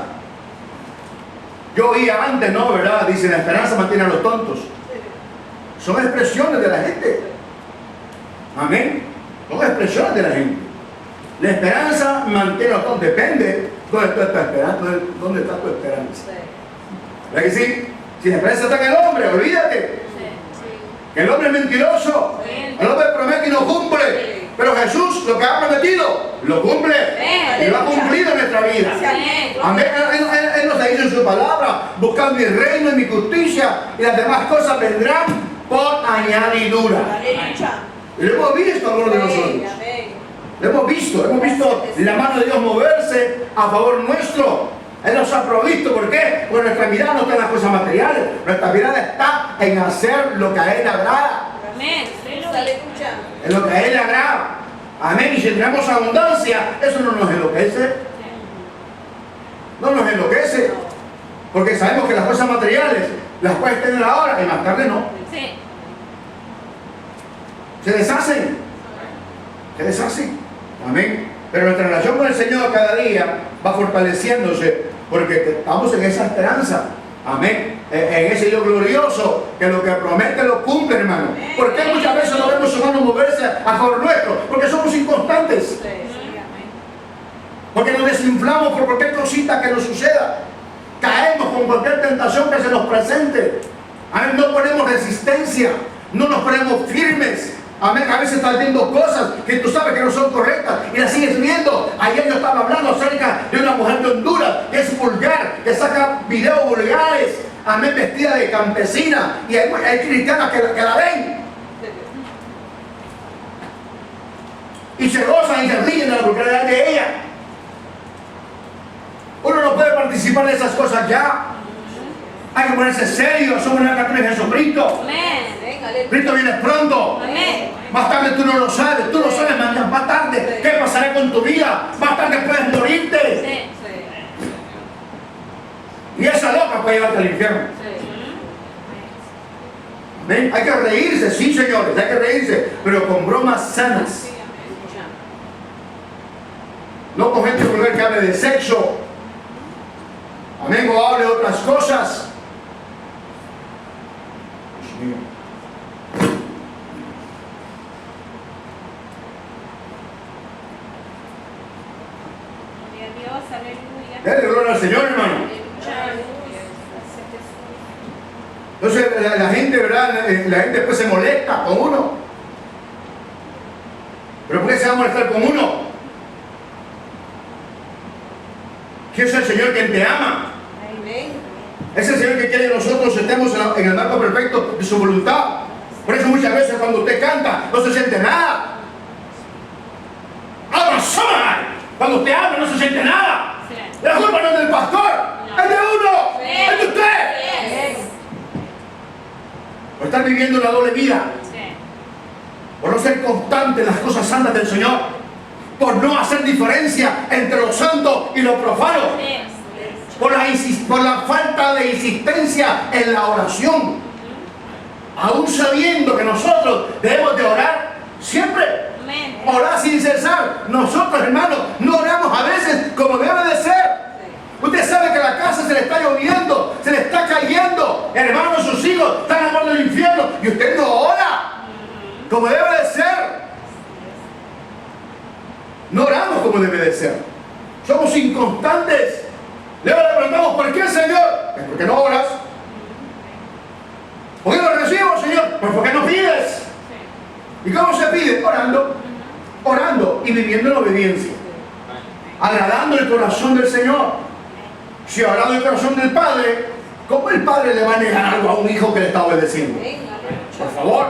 Yo oía antes, ¿no? ¿Verdad? Dice, la esperanza mantiene a los tontos. Son expresiones de la gente. Amén. Son expresiones de la gente. La esperanza mantiene a los tontos. Depende dónde está tu esperanza. ¿Dónde está tu esperanza? ¿Verdad que sí? Si la esperanza está en el hombre, olvídate. Que el hombre es mentiroso. El hombre promete y no cumple. Pero Jesús lo que ha prometido, lo cumple. Y lo ha cumplido en nuestra vida. Amén. Él nos ha dicho en su palabra: buscad mi reino y mi justicia, y las demás cosas vendrán por añadidura. Y lo hemos visto algunos de nosotros. Lo hemos visto la mano de Dios moverse a favor nuestro. Él nos ha provisto. ¿Por qué? Porque nuestra mirada no está en las cosas materiales. Nuestra mirada está en hacer lo que a Él le agrada. Amén. En lo que a Él le agrada. Amén. Y si tenemos abundancia, eso no nos enloquece. No nos enloquece. Porque sabemos que las cosas materiales las puedes tener ahora y más tarde no. Sí. Se deshacen. Se deshacen. Amén. Pero nuestra relación con el Señor cada día va fortaleciéndose porque estamos en esa esperanza. Amén. En ese Dios glorioso que lo que promete lo cumple, hermano. ¿Por qué muchas veces no vemos humanos moverse a favor nuestro? Porque somos inconstantes. Porque nos desinflamos por cualquier cosita que nos suceda. Caemos con cualquier tentación que se nos presente. Amén. No ponemos resistencia. No nos ponemos firmes. Amén. A veces estás viendo cosas que tú sabes que no son correctas y las sigues viendo. Ayer yo estaba hablando acerca de una mujer de Honduras que es vulgar, que saca videos vulgares. Amén. Vestida de campesina. Y hay cristianas que la ven. Y se gozan y se ríen de la vulgaridad de ella. Uno no puede participar de esas cosas ya. Hay que ponerse serio. Somos una católica de Jesucristo. Cristo viene pronto. Amén. Más tarde tú no lo sabes. Tú lo sabes más tarde. ¿Qué pasará con tu vida? Más tarde puedes morirte. Sí. Y esa loca puede llevarte al infierno. ¿Ven? Hay que reírse, sí, señores. Hay que reírse. Pero con bromas sanas. No con gente vulgar que hable de sexo. Amén. O hable de otras cosas. Dios mío. Gloria a Dios, aleluya. Dale gloria al Señor, hermano. Entonces la gente, ¿verdad? La gente después se molesta con uno. ¿Pero por qué se va a molestar con uno? Que es el Señor quien te ama. Es el Señor que quiere que nosotros estemos en el marco perfecto de su voluntad. Por eso muchas veces cuando usted canta no se siente nada. Cuando usted habla no se siente nada. La culpa no es del pastor, es de uno, es de usted. Por estar viviendo una doble vida. Por no ser constante en las cosas santas del Señor. Por no hacer diferencia entre lo santo y lo profano. Por la falta de insistencia en la oración. Aún sabiendo que nosotros debemos de orar siempre. Orar sin cesar. Nosotros, hermanos, no oramos a veces como debe de ser. Usted sabe que la casa se le está lloviendo, se le está cayendo. Hermanos, sus hijos están al borde del infierno y usted no ora como debe de ser. No oramos como debe de ser. Somos inconstantes. Luego le preguntamos, ¿por qué, Señor? Es porque no oras. ¿Por qué no recibimos, Señor? Pues porque no pides. ¿Y cómo se pide? Orando. Orando y viviendo en obediencia. Agradando el corazón del Señor. Si agrada el corazón del Padre, ¿cómo el Padre le va a negar algo a un hijo que le está obedeciendo? Por favor.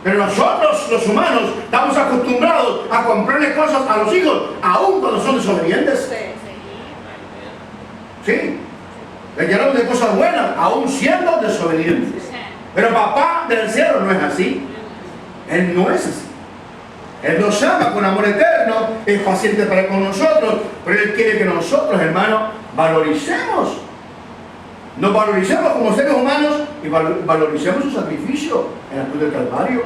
Pero nosotros, los humanos, estamos acostumbrados a comprarle cosas a los hijos, aun cuando son desobedientes. Sí. Le llenamos de cosas buenas, aun siendo desobedientes. Pero papá del cielo no es así. Él no es así. Él nos ama con amor eterno, es paciente para con nosotros, pero Él quiere que nosotros, hermanos, valoricemos. Nos valoricemos como seres humanos y valoricemos su sacrificio en la cruz del Calvario.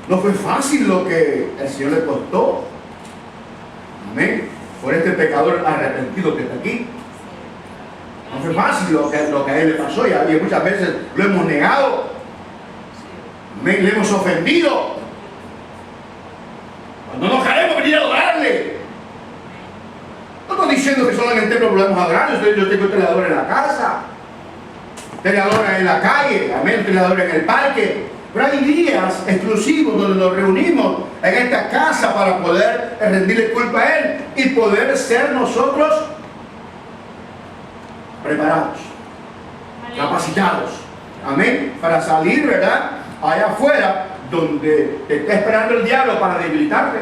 No fue fácil lo que el Señor le costó. Amén. Por este pecador arrepentido que está aquí. No fue fácil lo que a él le pasó y muchas veces lo hemos negado. Amén. Le hemos ofendido. Cuando no queremos venir a adorarle. No estoy diciendo que solo en el templo podemos adorar. Yo tengo teledor en la casa. Teledor en la calle. Amén. Teledor en el parque. Pero hay días exclusivos donde nos reunimos en esta casa para poder rendirle culpa a Él y poder ser nosotros preparados, capacitados. Amén. Para salir, ¿verdad? Allá afuera donde te está esperando el diablo para debilitarte.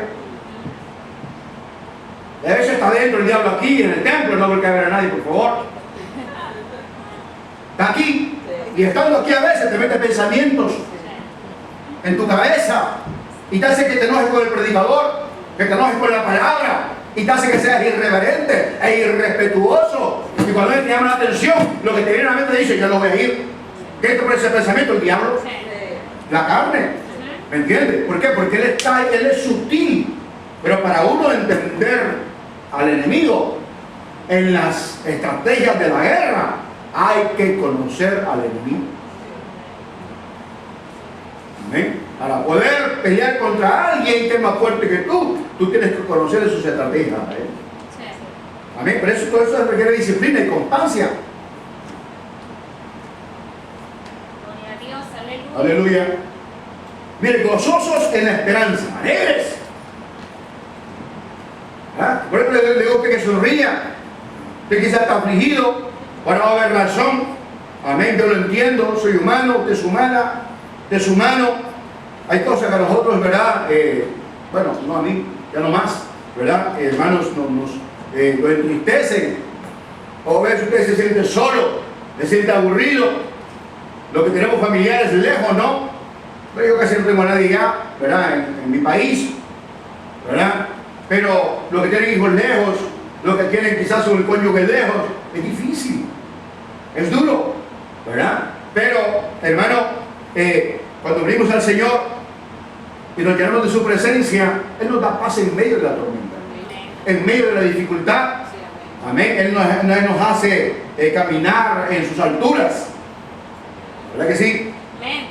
A veces está dentro el diablo aquí en el templo, no vuelve a ver a nadie, por favor. Está aquí. Y estando aquí a veces te mete pensamientos en tu cabeza y te hace que te enojes con el predicador, que te enojes con la palabra y te hace que seas irreverente e irrespetuoso. Y cuando él te llama la atención, lo que te viene a la mente dice, yo no voy a ir. ¿Qué te parece ese pensamiento? El diablo, la carne. ¿Me entiendes? ¿Por qué? Porque él es sutil. Pero para uno entender al enemigo en las estrategias de la guerra, hay que conocer al enemigo. Amén. Para poder pelear contra alguien que es más fuerte que tú tienes que conocer sus estrategias. Amén. Por eso todo eso requiere disciplina y constancia. Gloria a Dios, aleluya. Aleluya. Miren, gozosos en la esperanza, alegres. Por ejemplo, le digo que sonría. Usted quizás está afligido, ahora va a haber razón. Amén, yo lo entiendo, soy humano, usted es humana, usted es humano. Hay cosas que a nosotros, ¿verdad? Bueno, no a mí, ya no más, ¿verdad? Hermanos, lo entristecen. O a veces usted se siente solo, se siente aburrido. Lo que tenemos familiares lejos, ¿no? Pero yo casi no tengo a nadie ya, ¿verdad? En mi país, ¿verdad? Pero los que tienen hijos lejos, los que tienen quizás un cónyuge lejos, es difícil, es duro, ¿verdad? Pero, hermano, cuando venimos al Señor y nos llenamos de su presencia, Él nos da paz en medio de la tormenta, en medio de la dificultad. Amén. Él nos hace caminar en sus alturas, ¿verdad que sí? Amén.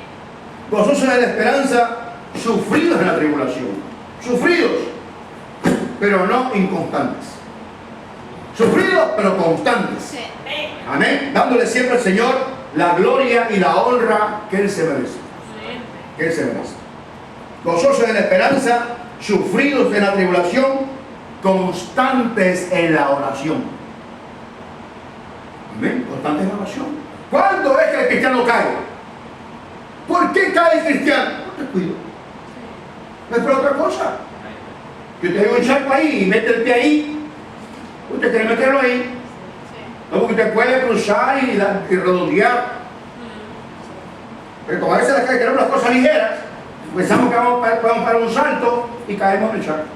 Gozosos de la esperanza, sufridos en la tribulación, sufridos, pero no inconstantes. Sufridos, pero constantes. Sí. Amén. Dándole siempre al Señor la gloria y la honra que Él se merece. Que Él se merece. Gozosos en la esperanza, sufridos en la tribulación, constantes en la oración. Amén. Constantes en la oración. ¿Cuándo es que el cristiano cae? ¿Por qué cae el cristiano? Por descuido. No es por otra cosa. Que usted hay un charco ahí y mete el pie ahí. Usted quiere meterlo ahí. No, porque usted puede cruzar y redondear. Pero como a veces queremos las cosas ligeras, pensamos que podemos dar un salto y caemos en el charco.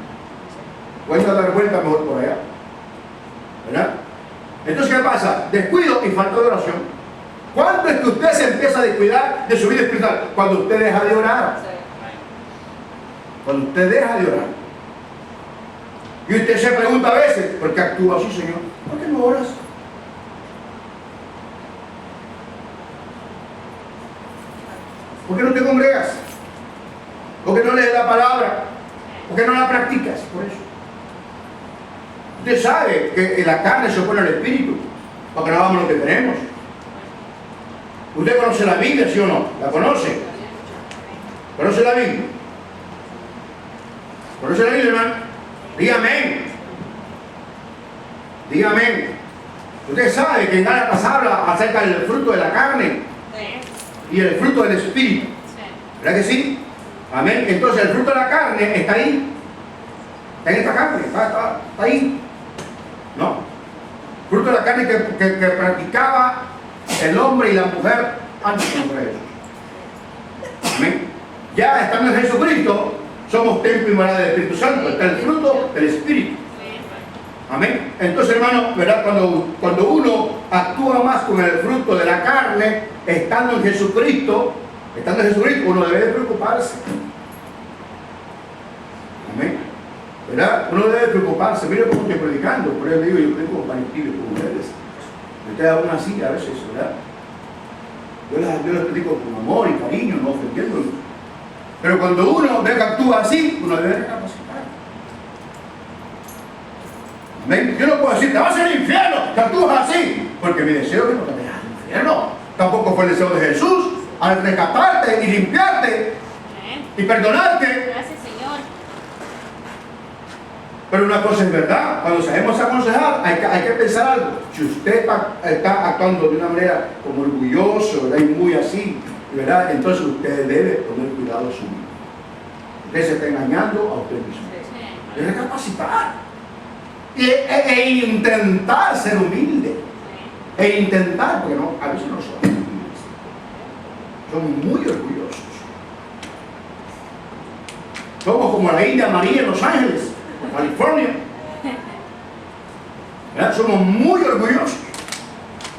Voy a dar vuelta mejor por allá. ¿Verdad? Entonces, ¿qué pasa? Descuido y falta de oración. ¿Cuándo es que usted se empieza a descuidar de su vida espiritual? Cuando usted deja de orar. Cuando usted deja de orar. Y usted se pregunta a veces, ¿por qué actúa así, Señor? ¿Por qué no oras? ¿Por qué no te congregas? ¿Por qué no lees la palabra? ¿Por qué no la practicas? Por eso. Usted sabe que en la carne se opone al espíritu, porque no hagamos lo que tenemos. ¿Usted conoce la Biblia, sí o no? ¿La conoce? ¿Conoce la Biblia? ¿Conoce la Biblia, hermano? Diga amén. Diga amén. Usted sabe que en Gálatas habla acerca del fruto de la carne y el fruto del espíritu. ¿Verdad que sí? Amén. Entonces el fruto de la carne está ahí. Está en esta carne, está ahí. ¿No? Fruto de la carne que practicaba el hombre y la mujer antes de Jesús. Amén. Ya estando en Jesucristo, somos templo y morada del Espíritu Santo. Está el fruto del Espíritu. Amén. Entonces, hermano, ¿verdad? Cuando uno actúa más con el fruto de la carne, estando en Jesucristo, uno debe de preocuparse. Amén. ¿Verdad? Uno debe preocuparse. Mire cómo estoy predicando. Por eso digo, yo predico para tibio con ustedes. Ustedes aún así a veces, ¿verdad? Yo les predico con amor y cariño, no ofendiéndolos. Pero cuando uno ve que actúa así, uno debe recapacitar. Amén. Yo no puedo decir, te vas al infierno, que actúas así, porque mi deseo es que no te vayas al infierno. Tampoco fue el deseo de Jesús al rescatarte y limpiarte y perdonarte. Gracias, Señor. Pero una cosa es verdad, cuando sabemos aconsejar, hay que pensar algo. Si usted está actuando de una manera como orgulloso, ¿verdad? Y muy así, ¿verdad? Entonces usted debe poner cuidado a su vida. Usted se está engañando a usted mismo. Debe recapacitar. E intentar ser humilde. E intentar, porque no, a veces no somos humildes. Somos muy orgullosos. Somos como la India María en Los Ángeles, California. ¿Verdad? Somos muy orgullosos.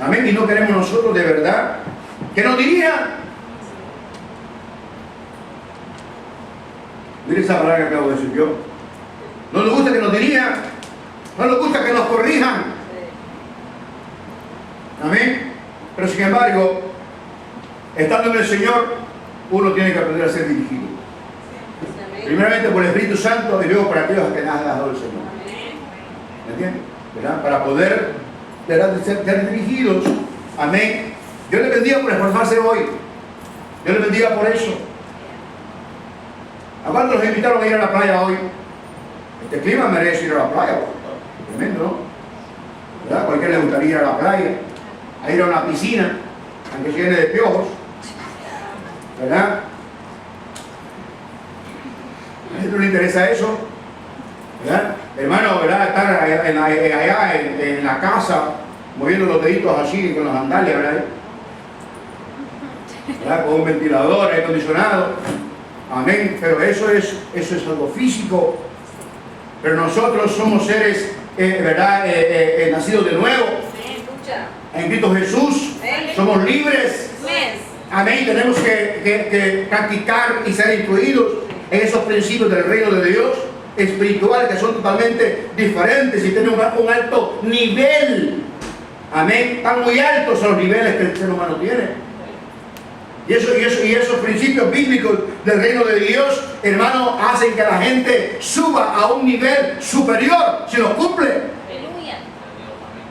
Amén. Y no queremos nosotros de verdad que nos dirijan. Mire esa palabra que acabo de decir yo. No nos gusta que nos dirían, no nos gusta que nos corrijan. Amén. Pero sin embargo, estando en el Señor, uno tiene que aprender a ser dirigido. Primeramente por el Espíritu Santo y luego por aquellos a que nos ha dado el Señor. ¿Me entiendes? ¿Verdad? Para poder, ¿verdad?, ser dirigidos. Amén. Dios le bendiga por esforzarse hoy. Dios le bendiga por eso. ¿A cuántos los invitaron a ir a la playa hoy? Este clima merece ir a la playa. Tremendo, ¿no? ¿Verdad? Cualquiera le gustaría ir a la playa, a ir a una piscina, aunque se llene de piojos. ¿Verdad? ¿A gente no le interesa eso? ¿Verdad? Hermano, ¿verdad? Estar allá en la casa, moviendo los deditos así con las sandalias, ¿verdad? ¿Verdad? Con un ventilador, aire acondicionado. Amén. Pero eso es algo físico. Pero nosotros somos seres, ¿verdad? Nacidos de nuevo. En Cristo Jesús. Somos libres. Amén. Tenemos que practicar y ser instruidos en esos principios del reino de Dios espirituales, que son totalmente diferentes y tienen un alto nivel. Amén. Están muy altos los niveles que el ser humano tiene. Y esos principios bíblicos del reino de Dios, hermano, hacen que la gente suba a un nivel superior si lo cumple. Aleluya.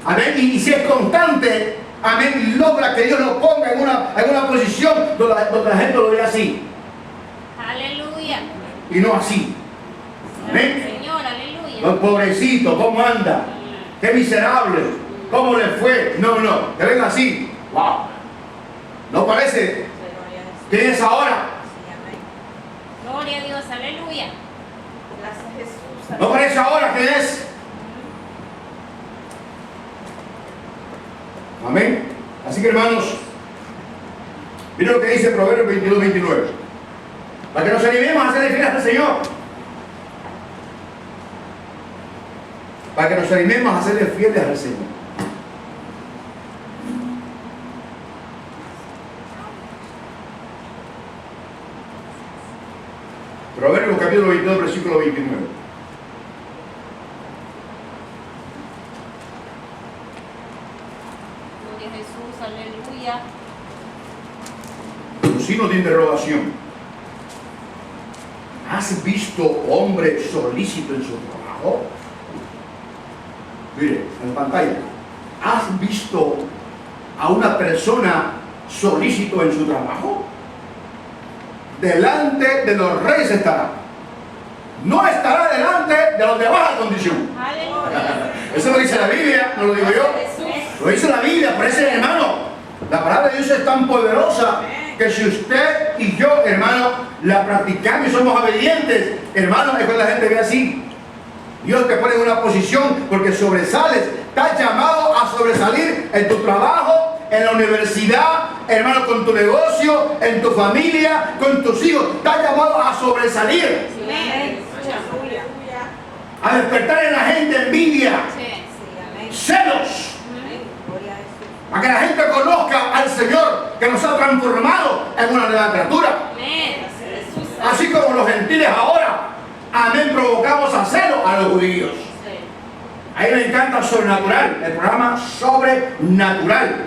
Amén. Y si es constante, amén, logra que Dios lo ponga en una posición donde la gente lo vea así. Aleluya. Y no así. Amén. Señor, aleluya. No, pobrecito, ¿cómo anda? Qué miserable. ¿Cómo le fue? No, que ven así. Wow. ¿No parece? ¿Quién es ahora? Gloria a Dios, aleluya. Gracias Jesús. ¿No parece ahora quién es? Amén. Así que, hermanos, miren lo que dice Proverbios 22-29. Para que nos animemos a hacerle fieles al Señor. Para que nos animemos a hacerle fieles al Señor. Proverbios capítulo 22, versículo 29. Gloria a Jesús, aleluya. Un signo de interrogación. ¿Has visto hombre solícito en su trabajo? Mire, en pantalla. ¿Has visto a una persona solícito en su trabajo? Delante de los reyes estará. No estará delante de los de baja condición. Aleluya. Eso lo dice la Biblia, no lo digo yo. Lo dice la Biblia, por eso, hermano, la palabra de Dios es tan poderosa que si usted y yo, hermano, la practicamos y somos obedientes, hermano, es que la gente ve así. Dios te pone en una posición porque sobresales. Estás llamado a sobresalir en tu trabajo, en la universidad, hermano, con tu negocio, en tu familia, con tus hijos. Estás llamado a sobresalir. A despertar en la gente envidia, celos. Para que la gente conozca al Señor que nos ha transformado en una nueva criatura. Así como los gentiles ahora, amén, provocamos a celo a los judíos. A él le encanta Sobrenatural, el programa Sobrenatural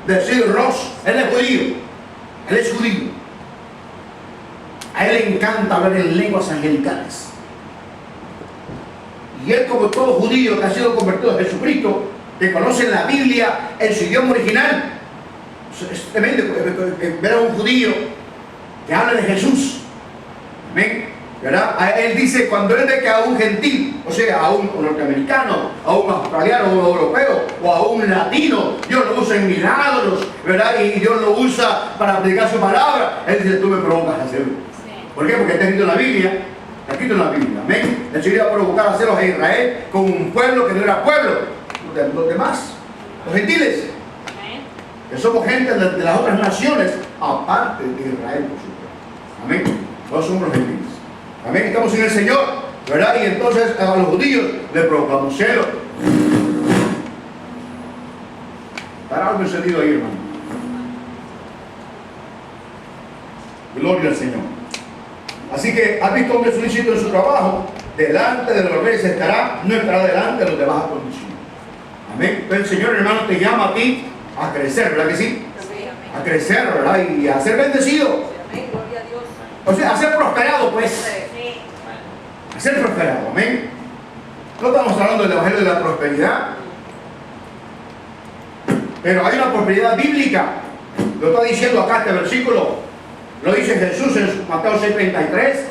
de Sid Ross. Él es judío. Él es judío. A él le encanta hablar en lenguas angelicales. Y él, como todo judío que ha sido convertido a Jesucristo, que conoce la Biblia en su idioma original, es tremendo ver a un judío que habla de Jesús. Amén. ¿Verdad? Él dice, cuando él ve que a un gentil, o sea, a un norteamericano, a un australiano, a un europeo o a un latino, Dios lo usa en milagros, ¿verdad? Y Dios lo usa para predicar su palabra. Él dice, tú me provocas a hacerlo. ¿Por qué? Porque está escrito en la Biblia. Está escrito en la Biblia. Amén. El Señor iba a provocar a hacerlos a Israel con un pueblo que no era pueblo. Los demás, los gentiles, que somos gente de las otras naciones, aparte de Israel, por supuesto. Amén. Todos somos los gentiles. Amén. Estamos en el Señor, ¿verdad? Y entonces a los judíos le provocamos celo. ¿Estará algo encendido ahí, hermano? Gloria al Señor. Así que, ¿has visto un solicito en su trabajo? Delante de los reyes estará, no estará delante de los de baja condición. Amén. Entonces el Señor, hermano, te llama a ti a crecer, ¿verdad que sí? A crecer, ¿verdad? Y a ser bendecido. Amén, gloria a Dios. O sea, a ser prosperado, pues. Sí. A ser prosperado, amén. No estamos hablando del evangelio de la prosperidad, pero hay una prosperidad bíblica. Lo está diciendo acá este versículo. Lo dice Jesús en Mateo 6:33.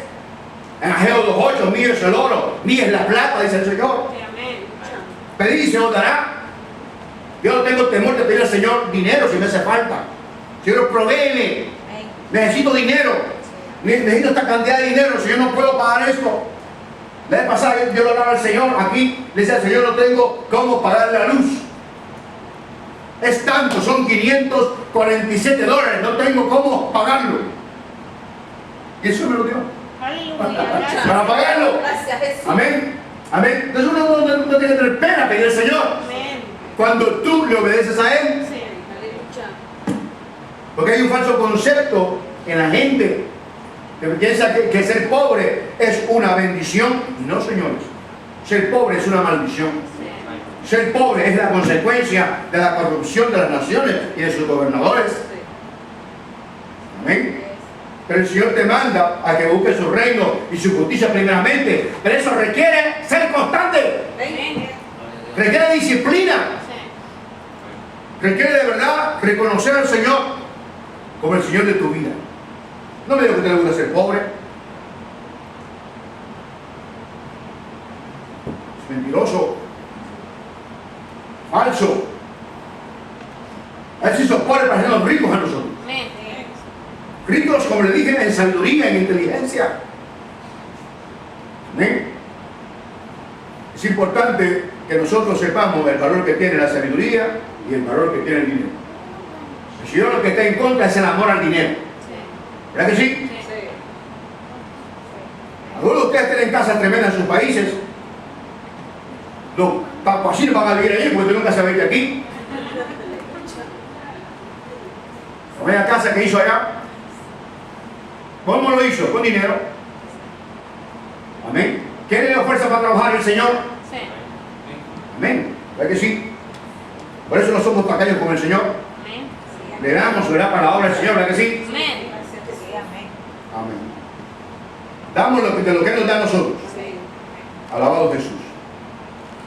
En Ageo 2:8, mío es el oro, mía es la plata, dice el Señor. Sí, amén. Pedid y se os dará. Yo no tengo temor de pedir al Señor dinero si me hace falta. Señor, provéeme. Necesito dinero. Necesito esta cantidad de dinero. Si yo no puedo pagar esto. La vez pasada yo lo daba al Señor. Aquí le decía al Señor, no tengo cómo pagar la luz. Es tanto, son $547. No tengo cómo pagarlo. Y eso me lo dio. Aleluya. Gracias. Para pagarlo. Gracias, Jesús. Amén. Amén. Entonces uno no tiene que tener pena pedir al Señor. Amén. Cuando tú le obedeces a Él. Sí. Aleluya. Porque hay un falso concepto en la gente que piensa que ser pobre es una bendición. No, señores. Ser pobre es una maldición. Sí. Ser pobre es la consecuencia de la corrupción de las naciones y de sus gobernadores. Amén. Pero el Señor te manda a que busques su reino y su justicia primeramente. Pero eso requiere ser constante. Amén. Requiere disciplina. Sí. Requiere de verdad reconocer al Señor como el Señor de tu vida. No me digo que te le gusta ser pobre. Es mentiroso. Falso. Él se hizo pobre para hacernos ricos a nosotros. Amén. Ricos, como le dije, en sabiduría, en inteligencia. Amén. Es importante que nosotros sepamos el valor que tiene la sabiduría y el valor que tiene el dinero. El Señor lo que está en contra es el amor al dinero. Sí. ¿Verdad que sí? Sí. Algunos de ustedes tienen casas tremendas en sus países. Los papuacinos van a vivir allí porque tú nunca sabes de aquí. La casa que hizo allá, ¿cómo lo hizo? Con dinero. Amén. ¿Quién le dio fuerza para trabajar? El Señor. Sí. Amén. ¿Verdad que sí? Por eso no somos tacaños con el Señor. Amén. Le damos, ¿verdad? Para la obra del Señor, ¿verdad que sí? Amén. Gracias, Jesús. Amén. Amén. Damos de lo que Él nos da a nosotros. Sí. Alabado Jesús.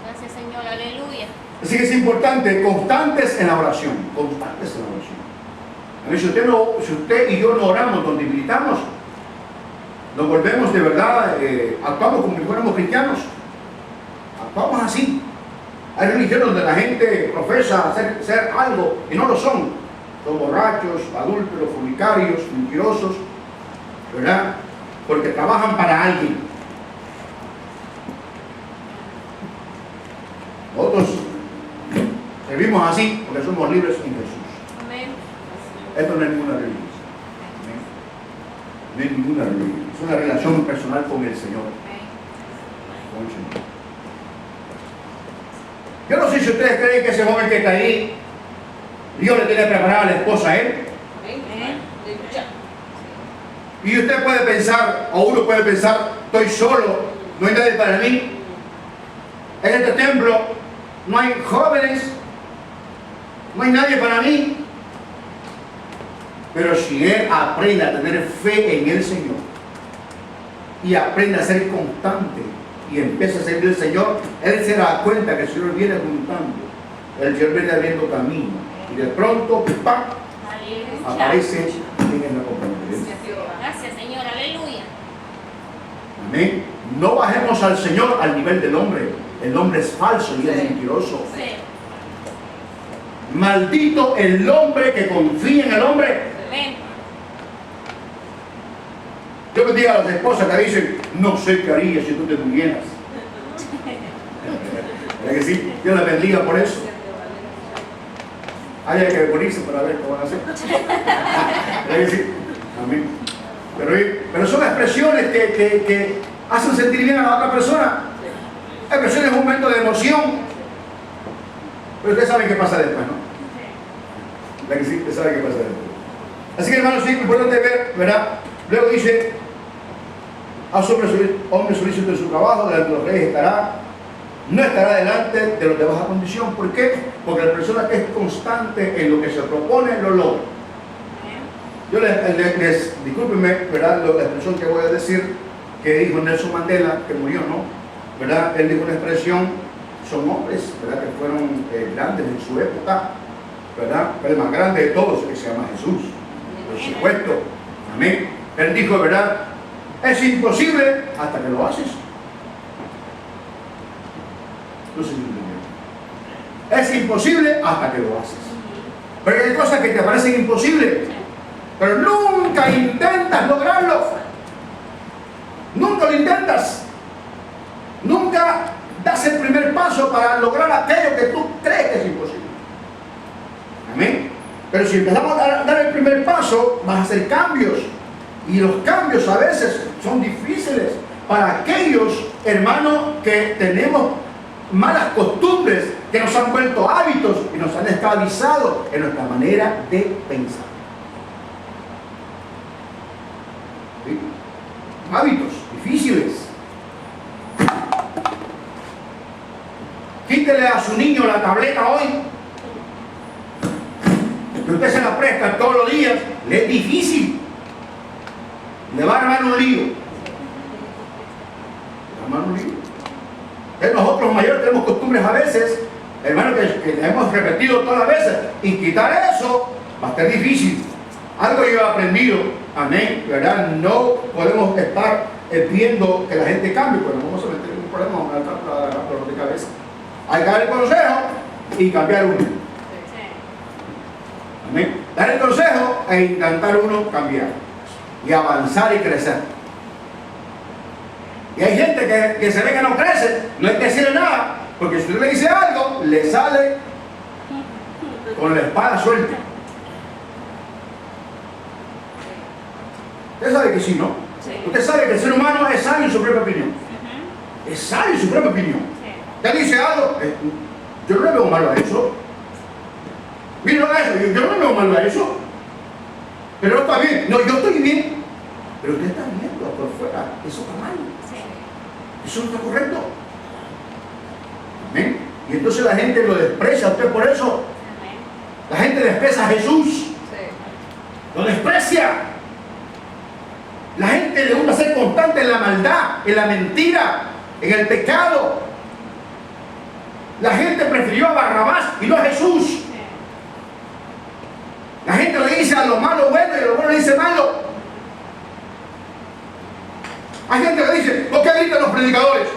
Gracias, Señor. Aleluya. Así que es importante, constantes en la oración. Constantes en la oración. A mí, si usted y yo no oramos, nos debilitamos, nos volvemos de verdad, actuamos como si fuéramos cristianos. Actuamos así. Hay religiones donde la gente profesa ser algo y no lo son. Son borrachos, adúlteros, fornicarios, mentirosos, ¿verdad? Porque trabajan para alguien. Nosotros servimos así porque somos libres en Jesús. Amén. Esto no es ninguna religión. No es ninguna religión. Es una relación personal con el Señor. Con el Señor. Yo no sé si ustedes creen que ese joven que está ahí, Dios le tiene preparada a la esposa a él. Amén. Aleluya. Y usted puede pensar, o uno puede pensar, estoy solo, no hay nadie para mí. En este templo no hay jóvenes, no hay nadie para mí. Pero si él aprende a tener fe en el Señor y aprende a ser constante y empieza a servir al Señor, él se da cuenta que el Señor viene juntando, el Señor viene abriendo camino y de pronto ¡pam!, Aleluya. aparece en la compañía. Gracias, Señor. Aleluya. Amén. No bajemos al Señor al nivel del hombre. El hombre es falso y es mentiroso. Sí. Maldito el hombre que confía en el hombre. Amén. Yo bendiga a las esposas que dicen, no sé qué haría si tú te murieras. ¿Verdad que sí? Dios las bendiga por eso. Hay que morirse para ver qué van a hacer. ¿Verdad que sí? Amén. Pero son expresiones que hacen sentir bien a la otra persona. Expresiones en un momento de emoción. Pero ustedes saben qué pasa después, ¿no? ¿Verdad que sí? Ustedes saben qué pasa después. Así que, hermanos, sí es importante ver, ¿verdad? Luego dice, A su hombre solícito en su trabajo, delante de los reyes estará. No estará delante de los de baja condición. ¿Por qué? Porque la persona que es constante en lo que se propone, lo logra. Yo discúlpenme, ¿verdad? La expresión que voy a decir, que dijo Nelson Mandela, que murió, ¿no? ¿Verdad? Él dijo una expresión, son hombres, ¿verdad? Que fueron grandes en su época, ¿verdad? El más grande de todos, que se llama Jesús, por supuesto. Amén. Él dijo, ¿verdad? Es imposible hasta que lo haces. No sé si me entendieron. Es imposible hasta que lo haces. Porque hay cosas que te parecen imposibles, pero nunca intentas lograrlo. Nunca lo intentas. Nunca das el primer paso para lograr aquello que tú crees que es imposible. Amén. Pero si empezamos a dar el primer paso, vas a hacer cambios. Y los cambios a veces son difíciles para aquellos hermanos que tenemos malas costumbres, que nos han vuelto hábitos y nos han esclavizado en nuestra manera de pensar. ¿Sí? Hábitos difíciles. Quítele a su niño la tableta hoy, que usted se la presta todos los días, le es difícil. Le va a armar un lío. Nosotros los mayores tenemos costumbres a veces, hermanos, que hemos repetido todas las veces, y quitar eso va a ser difícil. Algo yo he aprendido, amén, ¿verdad? No podemos estar viendo que la gente cambie, pues no vamos a meter un problema, vamos a dar dolor de cabeza. Hay que dar el consejo y cambiar uno. Amén. Dar el consejo e intentar uno cambiar y avanzar y crecer. Y hay gente que se ve que no crece, no hay que decirle nada, porque si usted le dice algo, le sale con la espada suelta. Usted sabe que sí, ¿no? Sí. Usted sabe que el ser humano es sabio en su propia opinión. Es sabio en su propia opinión. Usted dice algo, yo no le veo malo a eso. Mira eso, yo no le veo malo a eso. Pero no está bien. No, yo estoy bien. Pero usted está viendo por fuera, eso está mal. Eso no está correcto. Amén. Y entonces la gente lo desprecia a usted por eso. La gente desprecia a Jesús. Lo desprecia. La gente le gusta ser constante en la maldad, en la mentira, en el pecado. La gente prefirió a Barrabás y no a Jesús. La gente le dice a lo malo bueno y a lo bueno le dice malo. Hay gente que dice, ¿por qué gritan los predicadores?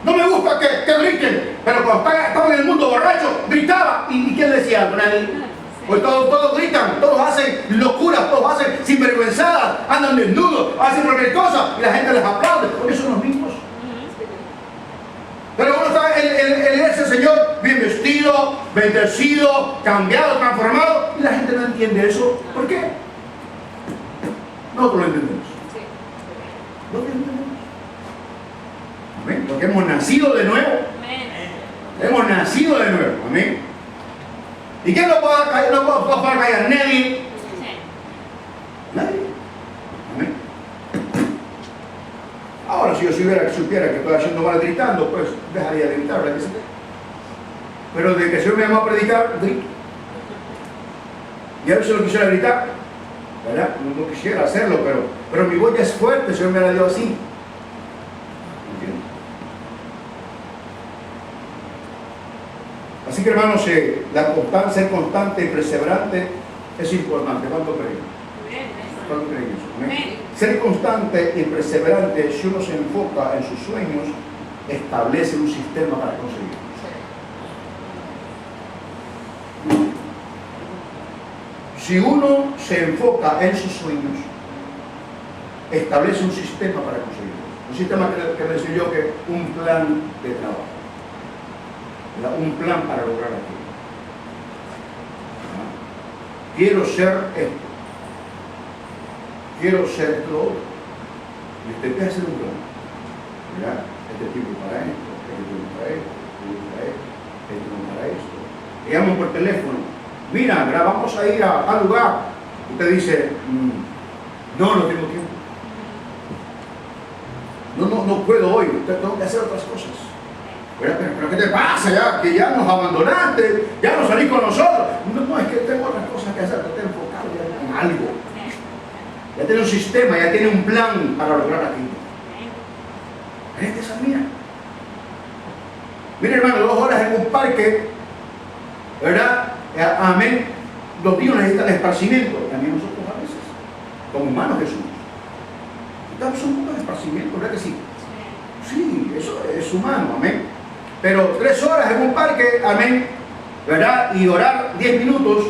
No me gusta que griten, pero cuando estaban en el mundo borracho, gritaba. ¿Y quién decía? Nadie. Pues todos gritan, todos hacen locuras, todos hacen sinvergüenzadas, andan desnudos, hacen cualquier cosa y la gente les aplaude, porque son los mismos. Pero uno está en ese Señor bien vestido, bendecido, cambiado, transformado, y la gente no entiende eso. ¿Por qué? Nosotros lo entendemos. No lo entendemos. Amén. Porque hemos nacido de nuevo. Amén. Hemos nacido de nuevo. Amén. ¿Y quién no puede callar? No puede callar nadie. Nadie. Amén. Ahora, si yo supiera que estoy haciendo mal gritando, pues dejaría de gritar, ¿verdad? Pero de que el Señor me llamó a predicar, grito. Y a veces lo quisiera gritar, ¿verdad? No quisiera hacerlo, pero mi voz ya es fuerte, el Señor me la dio así. ¿Entiendes? Así que, hermanos, ser constante y perseverante es importante. ¿Cuánto creen? ¿Cuánto creen eso? ¿Amén? Ser constante y perseverante, si uno se enfoca en sus sueños, establece un sistema para conseguirlos. Si uno se enfoca en sus sueños, establece un sistema para conseguirlo. Un sistema que me decía yo que un plan de trabajo. Un plan para lograr aquello. Quiero ser esto. Quiero ser esto otro. Y usted empieza a hacer un plan. Mira, este tiempo para esto, este tiempo para esto, este tiempo para esto, este tiempo para esto. Le llaman por teléfono. Mira, vamos a ir a tal lugar. Usted dice, no tengo tiempo. no puedo hoy, tengo que hacer otras cosas. Pero ¿qué te pasa ya? Que ya nos abandonaste, ya no salís con nosotros. No, es que tengo otras cosas que hacer, estoy enfocado ya en algo. Ya tiene un sistema, ya tiene un plan para lograr aquello. Esta es la mía. Mire, hermano, 2 horas en un parque, ¿verdad? Amén. Los niños necesitan esparcimiento. También nosotros a veces, como humanos que somos. Necesitamos un poco de esparcimiento, ¿verdad que sí? Sí, eso es humano, amén. Pero 3 horas en un parque, amén, ¿verdad? Y orar 10 minutos,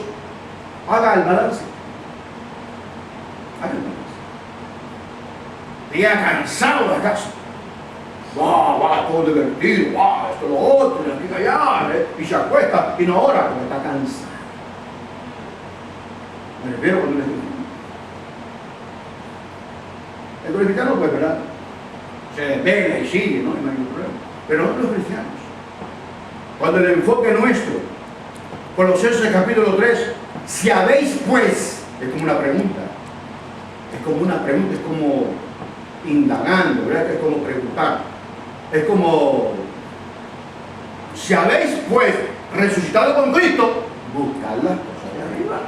haga el balance. Haga el balance. Llega cansado de la casa. ¡Wow! Todo divertido, ¡wow! Esto, lo otro, y aquí, allá, y se acuesta y no ora porque está cansado. Me refiero cuando les digo. El cristiano, pues, ¿verdad? Se desvela y sigue, ¿no? No hay ningún problema. Pero nosotros los cristianos, cuando el enfoque nuestro, Colosenses capítulo 3, si habéis pues, es como una pregunta, es como indagando, ¿verdad? Es como preguntar, es como, si habéis pues resucitado con Cristo, buscad las cosas de arriba.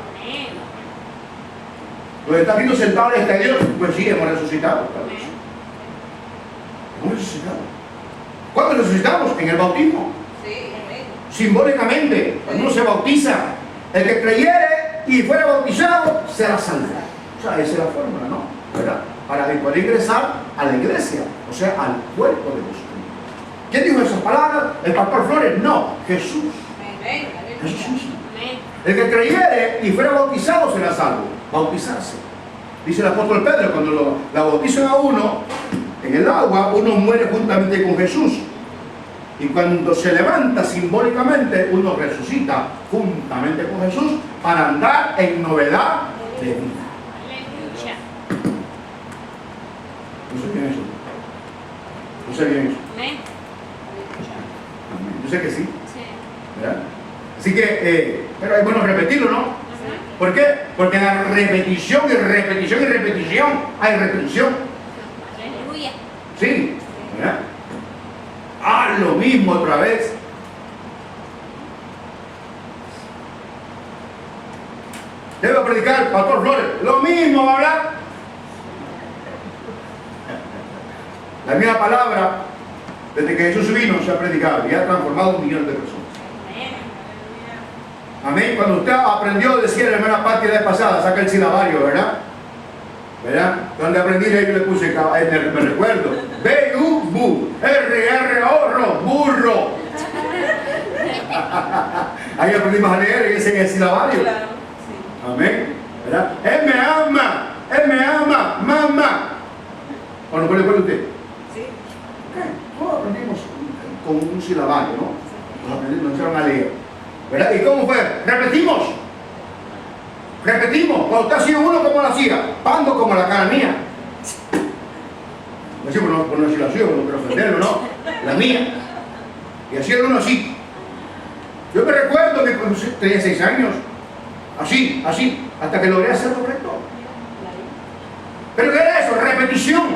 Los está viendo sentados en este Dios, pues sí, hemos resucitado. Hemos resucitado. ¿Cuándo resucitamos? En el bautismo. Sí. Simbólicamente, cuando uno se bautiza, el que creyere y fuera bautizado será salvo. O sea, esa es la fórmula, ¿no? ¿Verdad? Para poder ingresar a la iglesia, o sea, al cuerpo de Jesucristo. ¿Quién dijo esas palabras? ¿El pastor Flores? No, Jesús. Jesús mismo. El que creyere y fuera bautizado será salvo. Bautizarse. Dice el apóstol Pedro, cuando la bautizan a uno en el agua, uno muere juntamente con Jesús. Y cuando se levanta simbólicamente, uno resucita juntamente con Jesús para andar en novedad de vida. Aleluya. ¿No sé bien eso? ¿No sé bien eso? Amén. Yo sé que sí, Sí. ¿verdad? Así que, pero es bueno repetirlo, ¿no? Ajá. ¿Por qué? Porque en la repetición y repetición y repetición hay repetición. Aleluya. Sí, ¿verdad? Haz lo mismo otra vez. Debe predicar, pastor Flores, lo mismo va a hablar. La misma palabra, desde que Jesús vino, se ha predicado y ha transformado 1 millón de personas. Amén. Cuando usted aprendió, decía la hermana Pati la vez pasada, saca el silabario, ¿verdad? ¿Verdad? Donde aprendí, yo le puse, me recuerdo, B-U-B, R-R-O-R-O, burro. Ahí aprendimos a leer y ese es el silabario. Amén. ¿Verdad? Él me ama, mamá. ¿O no puede usted? Sí. Ok, todos aprendimos con un silabario, ¿no? Nos aprendimos, nos enseñaron a leer. ¿Verdad? ¿Y cómo fue? Repetimos. Cuando usted hacía uno, como lo hacía, pando como la cara mía. No sé, por no decir la suya, no quiero ofenderlo, ¿no? La mía. Y hacía uno así. Yo me recuerdo que cuando tenía 6 años, así, hasta que logré hacerlo correcto. ¿Pero qué era eso? Repetición.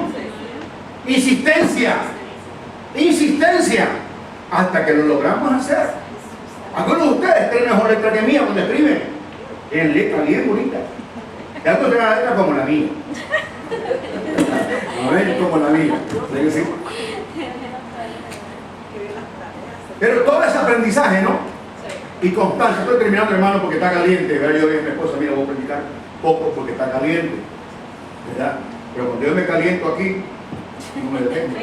Insistencia. Hasta que lo logramos hacer. Algunos de ustedes tienen mejor letra que mía cuando escriben. Tienen letra bien bonita. Y algunos tienen la letra como la mía. A ver, como la mía. ¿Sí? Pero todo es aprendizaje, ¿no? Y constancia. Estoy terminando, hermano, porque está caliente. ¿Verdad? Yo dije a mi esposa, mira, voy a predicar poco porque está caliente. ¿Verdad? Pero cuando yo me caliento aquí, no me detengo.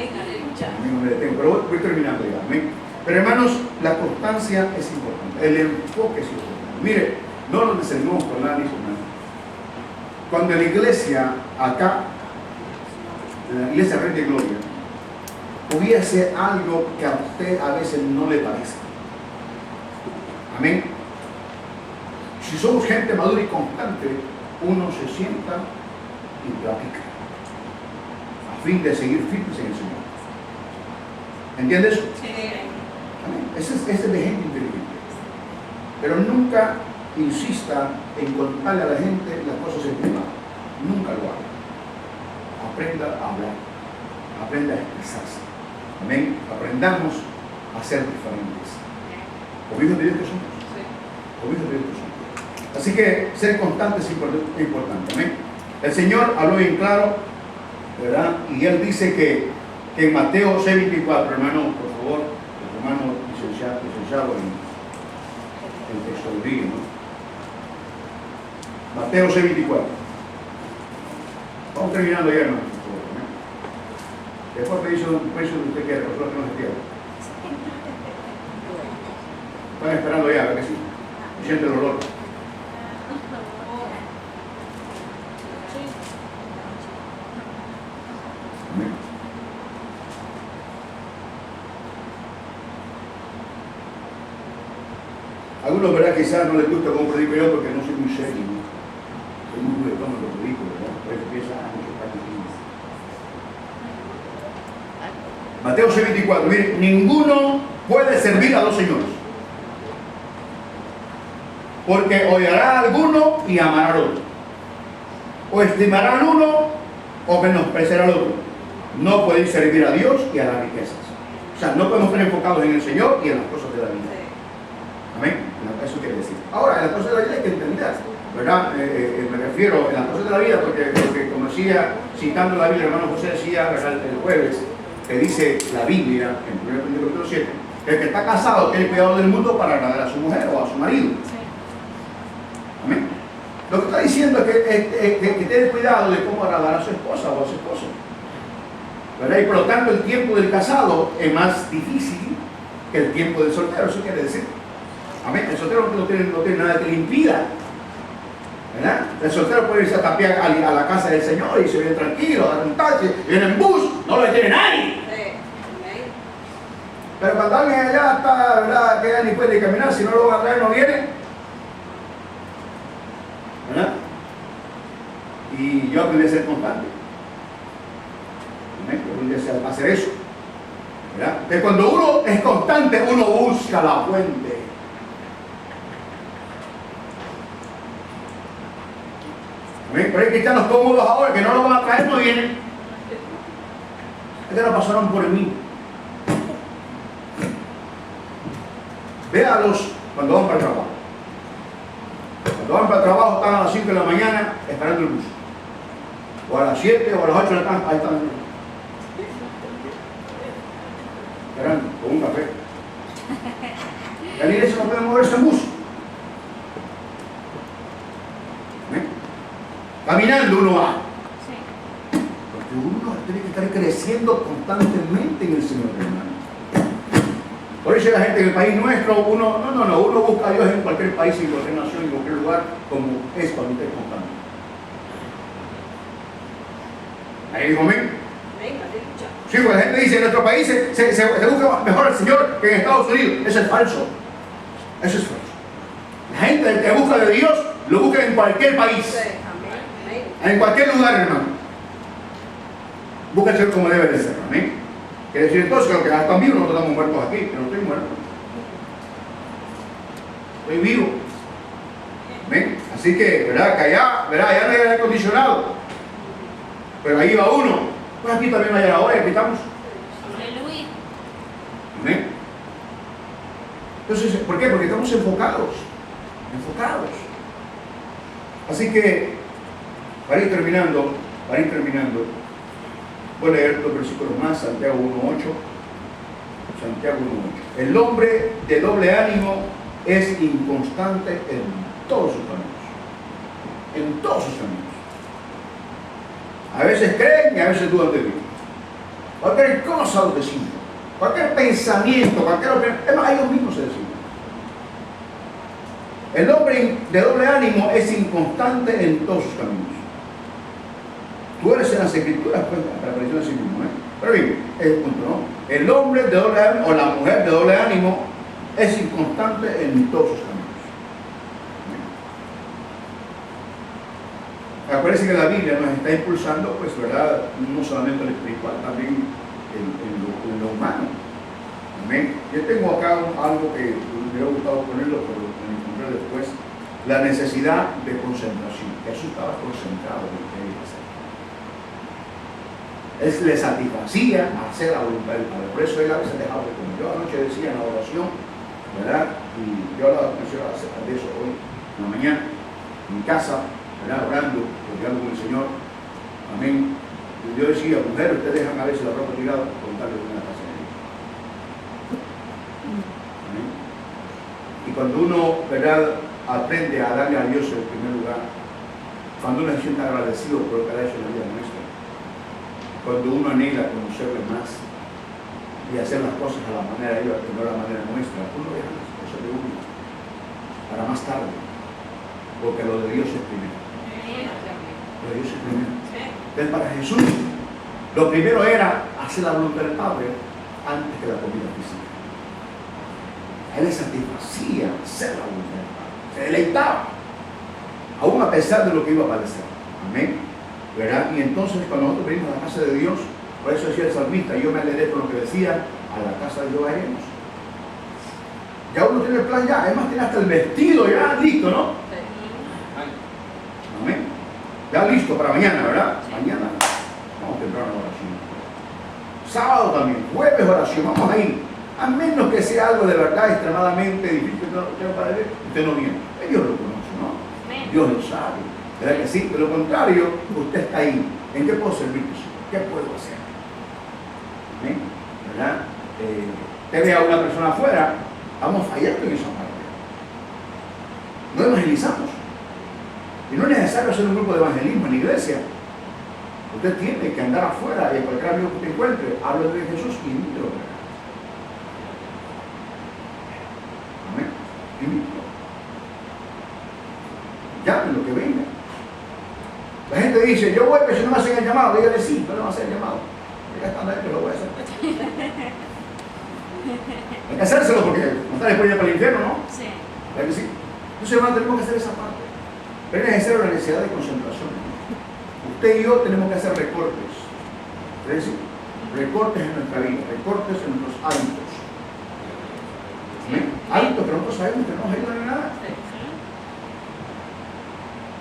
Pero voy terminando ya. ¿Amén? Pero hermanos, la constancia es importante, el enfoque es importante. Mire, no nos desanimamos con nada ni con nada. Cuando la iglesia acá, en la iglesia Rey de Gloria, hubiese algo que a usted a veces no le parece. Amén. Si somos gente madura y constante, uno se sienta y platica, a fin de seguir firmes en el Señor. ¿Entiendes? Sí. Ese es de gente inteligente. Pero nunca insista en contarle a la gente las cosas en privado. Nunca lo haga. Aprenda a hablar. aprenda a expresarse. Amén. Aprendamos a ser diferentes. Como hijos de Dios que somos. Como hijos de Dios que somos. Así que ser constante es importante. Amén. El Señor habló bien claro, ¿verdad? Y Él dice que en Mateo 6:24, hermano, por favor, el hermano licenciado en tesorería, ¿no? Mateo 6:24. Vamos terminando ya, hermano. Después me dice un precio que usted quiera, nosotros no se quiera. Están esperando ya, ¿verdad que sí? Siente el olor. Amén. Algunos, ¿verdad? Quizás no les gusta cómo predico yo porque no soy muy serio, ¿no? Soy muy juguetón en lo que predico, ¿verdad? Pero empieza mucho para Mateo 6:24. Mire, ninguno puede servir a dos señores. Porque odiará a alguno y amará al otro. O estimará al uno o menospreciará al otro. No podéis servir a Dios y a las riquezas. O sea, no podemos estar enfocados en el Señor y en las cosas de la vida. Amén. Eso quiere decir. Ahora, en las cosas de la vida hay que entender, ¿verdad? Me refiero en las cosas de la vida porque como decía, citando la Biblia, el hermano José decía, ¿verdad? El jueves, que dice la Biblia, en 1 Corintios 7, que el que está casado tiene cuidado del mundo para agradar a su mujer o a su marido. Amén. Lo que está diciendo es que tiene cuidado de cómo agradar a su esposa o a su esposo, ¿verdad? Y por lo tanto el tiempo del casado es más difícil que el tiempo del soltero, eso quiere decir. Amén. El soltero no tiene nada que le impida, ¿verdad? El soltero puede irse a tapiar a la casa del Señor y se viene tranquilo, a dar un taxi, viene en bus, no lo detiene nadie. Pero cuando alguien allá está, ¿verdad? Que ya ni puede caminar, si no lo va a traer, no viene. ¿Verdad? Y yo aprendí a ser constante. Amén. Yo aprendí a hacer eso. ¿Verdad? Que cuando uno es constante, uno busca la fuente. Amén. Pero hay cristianos cómodos ahora que no lo van a traer, no vienen. Es que no pasaron por mí. Véalos cuando van para el trabajo. Cuando van para el trabajo están a las 5 de la mañana esperando el bus. O a las 7 o a las 8 de la tarde, ahí están. Esperando, con un café. La iglesia no puede moverse en bus. ¿Eh? Caminando uno va. Porque uno tiene que estar creciendo constantemente en el Señor, hermano. Por eso la gente en el país nuestro, uno busca a Dios en cualquier país, en cualquier nación, en cualquier lugar, como es cuando usted es constante. Ahí digo, amén. Sí, porque la gente dice en nuestro país se busca mejor al Señor que en Estados Unidos. Eso es falso. Eso es falso. La gente que busca de Dios lo busca en cualquier país. En cualquier lugar, hermano. Busca el Señor como debe de ser. Amén. Quiere decir entonces que los que están vivos, nosotros estamos muertos aquí. Yo no estoy muerto. Estoy vivo. ¿Ven? Así que, ¿verdad? Que allá no hay aire acondicionado. Pero ahí va uno. Pues aquí también hay ahora, aquí estamos. Aleluya. ¿Ven? Entonces, ¿por qué? Porque estamos enfocados. Enfocados. Así que, para ir terminando, voy a leer los versículos más, Santiago 1.8. Santiago 1.8. El hombre de doble ánimo es inconstante en todos sus caminos. En todos sus caminos. A veces creen y a veces dudan de Dios. Cualquier cosa los deciden. Cualquier pensamiento, cualquier opinión. Es más, ellos mismos se deciden. El hombre de doble ánimo es inconstante en todos sus caminos. Tú eres en las escrituras, pues, para aparecer así mismo, ¿eh? Pero bien, es el punto, ¿no? El hombre de doble ánimo o la mujer de doble ánimo es inconstante en todos sus caminos. Parece que la Biblia nos está impulsando, pues, ¿verdad? No solamente en lo espiritual, también en lo humano. Amén. Yo tengo acá algo que me hubiera gustado ponerlo, pero me encontré después. La necesidad de concentración. Jesús estaba concentrado en lo que iba a hacer. Le satisfacía hacer la voluntad del Padre. Por eso él a veces dejaba de comer. Yo anoche decía en la oración, ¿verdad? Y yo hablaba con el Señor de eso hoy, en la mañana, en mi casa, ¿verdad? Orando, hablando con el Señor. Amén. Y yo decía, mujeres, ustedes dejan a veces la ropa tirada con tal de una casa de Dios. Amén. Y cuando uno, ¿verdad?, aprende a darle a Dios el primer lugar, cuando uno se siente agradecido por lo que ha hecho en la vida nuestra, cuando uno anhela conocerle más y hacer las cosas a la manera de Dios, que no a la manera nuestra, uno deja las cosas de uno para más tarde, porque lo de Dios es primero. Lo de Dios es primero. Entonces, para Jesús, lo primero era hacer la voluntad del Padre antes que la comida física. Él le satisfacía hacer la voluntad del Padre, se deleitaba, aún a pesar de lo que iba a padecer. Amén. ¿Verdad? Y entonces, cuando nosotros venimos a la casa de Dios, por eso decía el salmista, yo me alegré con lo que decía, a la casa de Jehová iremos. Ya uno tiene el plan ya, además tiene hasta el vestido ya listo, ¿no? Amén. Ya listo para mañana, ¿verdad? Mañana vamos temprano a la oración. Sábado también, jueves oración, vamos ahí. A menos que sea algo de verdad extremadamente difícil, usted no viene. Dios lo conoce, ¿no? Dios lo sabe. ¿Verdad que sí? De lo contrario, usted está ahí. ¿En qué puedo servirte? ¿Qué puedo hacer? ¿Amén? ¿Verdad? Usted ve a una persona afuera, vamos fallando en esa parte. No evangelizamos. Y no es necesario hacer un grupo de evangelismo en la iglesia. Usted tiene que andar afuera y a cualquier amigo que usted encuentre, hable de Jesús y imítelo. Amén. Imítelo. Llamen lo que venga. La gente dice, yo voy, pero si no me hacen el llamado, dígale sí, no le van a hacer el llamado. Ya están ahí, pero lo voy a hacer. Hay que hacérselo porque no está después ya para el infierno, ¿no? Sí. ¿Verdad que sí? Entonces, hermano, tenemos que hacer esa parte. Pero es necesario la necesidad de concentración. Usted y yo tenemos que hacer recortes. Es decir, recortes en nuestra vida, recortes en nuestros hábitos. ¿Sí? Hábitos que nosotros sabemos que no nos ayudan en nada.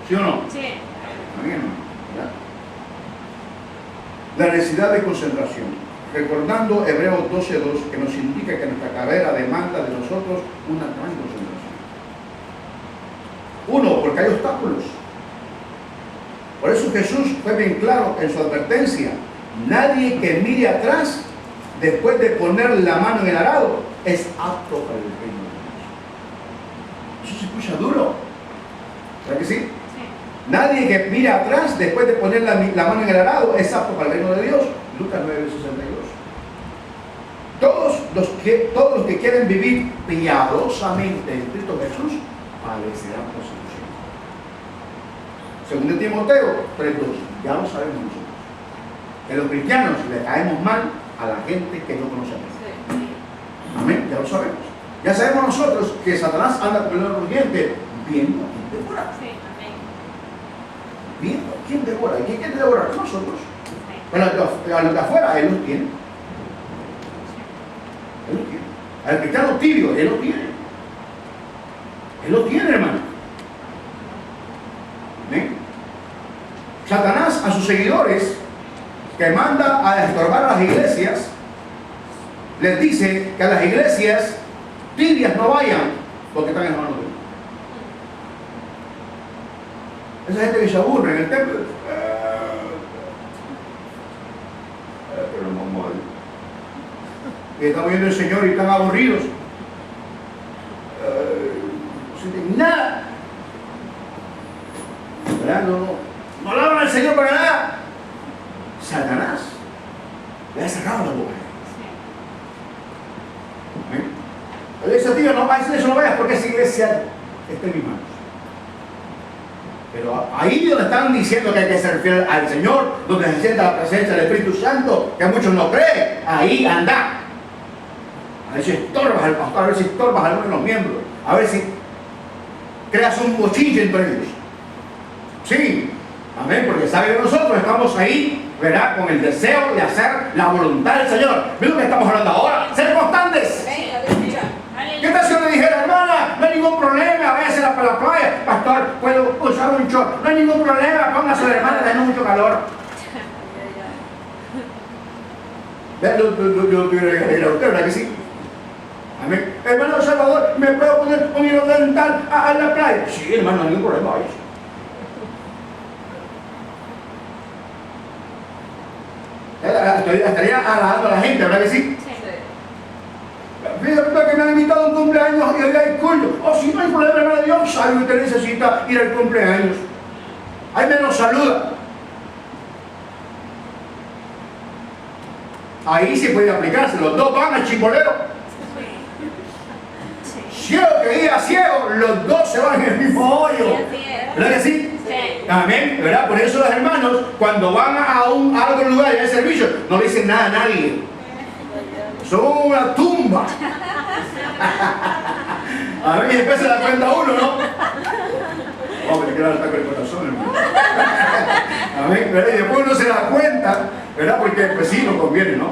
¿Sí o no? Sí. Amén, ¿verdad? La necesidad de concentración. Recordando Hebreos 12:2, que nos indica que nuestra carrera demanda de nosotros una gran concentración. Uno, porque hay obstáculos. Por eso Jesús fue bien claro en su advertencia. Nadie que mire atrás después de poner la mano en el arado es apto para el reino de Dios. Eso se escucha duro. ¿Verdad que sí? Sí. Nadie que mire atrás después de poner la mano en el arado es apto para el reino de Dios. Lucas 9:62. Todos los que quieren vivir piadosamente en Cristo Jesús padecerán persecución. Según de Timoteo 3:2, ya lo sabemos nosotros. Que los cristianos le caemos mal a la gente que no conocemos. Amén, ya lo sabemos. Ya sabemos nosotros que Satanás anda por el oriente viendo a quién devora. Viendo a quién devora. ¿Y quién quiere devorar? Nosotros. Pero a los de afuera, él los tiene. Él los tiene. Al cristiano tibio, él lo tiene. Él lo tiene, hermano. ¿Ven? Satanás a sus seguidores, que manda a estorbar a las iglesias, les dice que a las iglesias tibias no vayan, porque están en manos de Dios. Esa gente que se aburre en el templo, pero vamos a ver. Y están viendo el Señor y están aburridos. No sienten nada. ¿Verdad? No alaban al Señor para nada. Satanás le ha cerrado la boca. Él dice, tío, no vayas, eso no vayas porque esa iglesia está en mis manos. Pero ahí donde están diciendo que hay que ser fiel al Señor, donde se sienta la presencia del Espíritu Santo, que muchos no creen, ahí anda. A ver si estorbas al pastor, a ver si estorbas a alguno de los miembros, a ver si creas un bochinche entre ellos. Sí, amén, porque sabe que nosotros estamos ahí, ¿verdad? Con el deseo de hacer la voluntad del Señor. ¿Ves lo que estamos hablando ahora? Ser constantes. ¿Qué tal si yo le dijera, hermana, no hay ningún problema, váyase a la playa, pastor, puedo usar un short, no hay ningún problema, póngase de hermana, tenemos mucho calor. Yo tuviera que ir a usted, ¿verdad que sí? Amén. Hermano Salvador, ¿me puedo poner un hilo dental a la playa? Sí, hermano, no hay ningún problema. Vaya. Estaría agradando a la gente, ¿verdad que sí? Fíjate que me han invitado a un cumpleaños y allá hay culto. O si no hay problema, hermano, Dios sabe que usted necesita ir al cumpleaños. Ahí me nos saluda. Ahí se puede aplicarse. Los dos van al chimbolero. Ciego que guía ciego, los dos se van en el mismo hoyo. ¿Verdad que sí? Sí. Amén. ¿Verdad? Por eso los hermanos, cuando van a algún lugar de servicio, no le dicen nada a nadie. Son una tumba. Amén. Y después se da cuenta uno, ¿no? Oh, me quiero atacar el corazón, hermano. Amén. ¿Verdad? Y después uno se da cuenta, ¿verdad? Porque pues sí, no conviene, ¿no?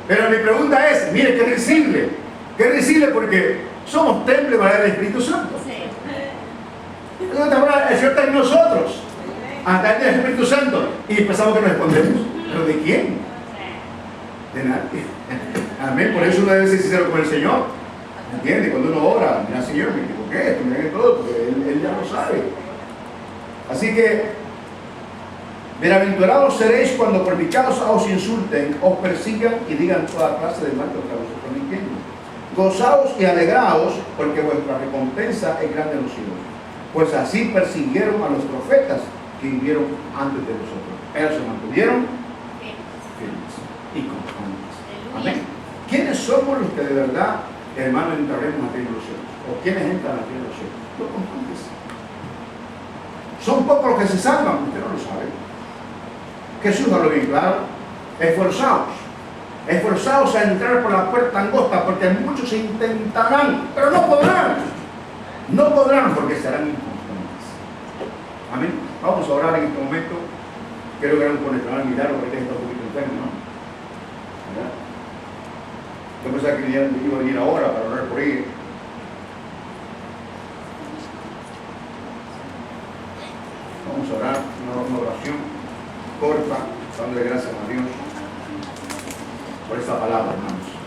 Pero mi pregunta es, mire, qué risible. Qué risible porque somos templo para el Espíritu Santo. El Señor está en nosotros, a través del Espíritu Santo, y pensamos que nos escondemos. ¿Pero de quién? De nadie. Amén. Por eso uno debe ser sincero con el Señor. ¿Entiende? Cuando uno ora, mira, Señor, me equivoqué, esto, me todo, porque Él ya lo sabe. Así que, bienaventurados seréis cuando por mi causa os insulten, os persigan y digan toda clase de mal contra vosotros mintiendo. Gozaos y alegraos, porque vuestra recompensa es grande en los cielos. Pues así persiguieron a los profetas que vivieron antes de nosotros. Ellos se mantuvieron firmes y constantes. Amén. ¿Quiénes somos los que de verdad, hermanos, entraremos a los cielos? ¿O quiénes entran a los cielos? Los constantes. Son pocos los que se salvan, usted no lo sabe. Jesús habló bien claro. Esforzaos a entrar por la puerta angosta, porque muchos intentarán, pero no podrán. No podrán porque serán inconstantes. Amén. Vamos a orar en este momento. Quiero que hagan por nuestro milagro porque está un poquito enfermo, ¿no? ¿Verdad? Yo pensaba que iba a venir ahora para orar por ella. Vamos a orar una oración corta, dándole gracias a Dios por esta palabra, hermanos.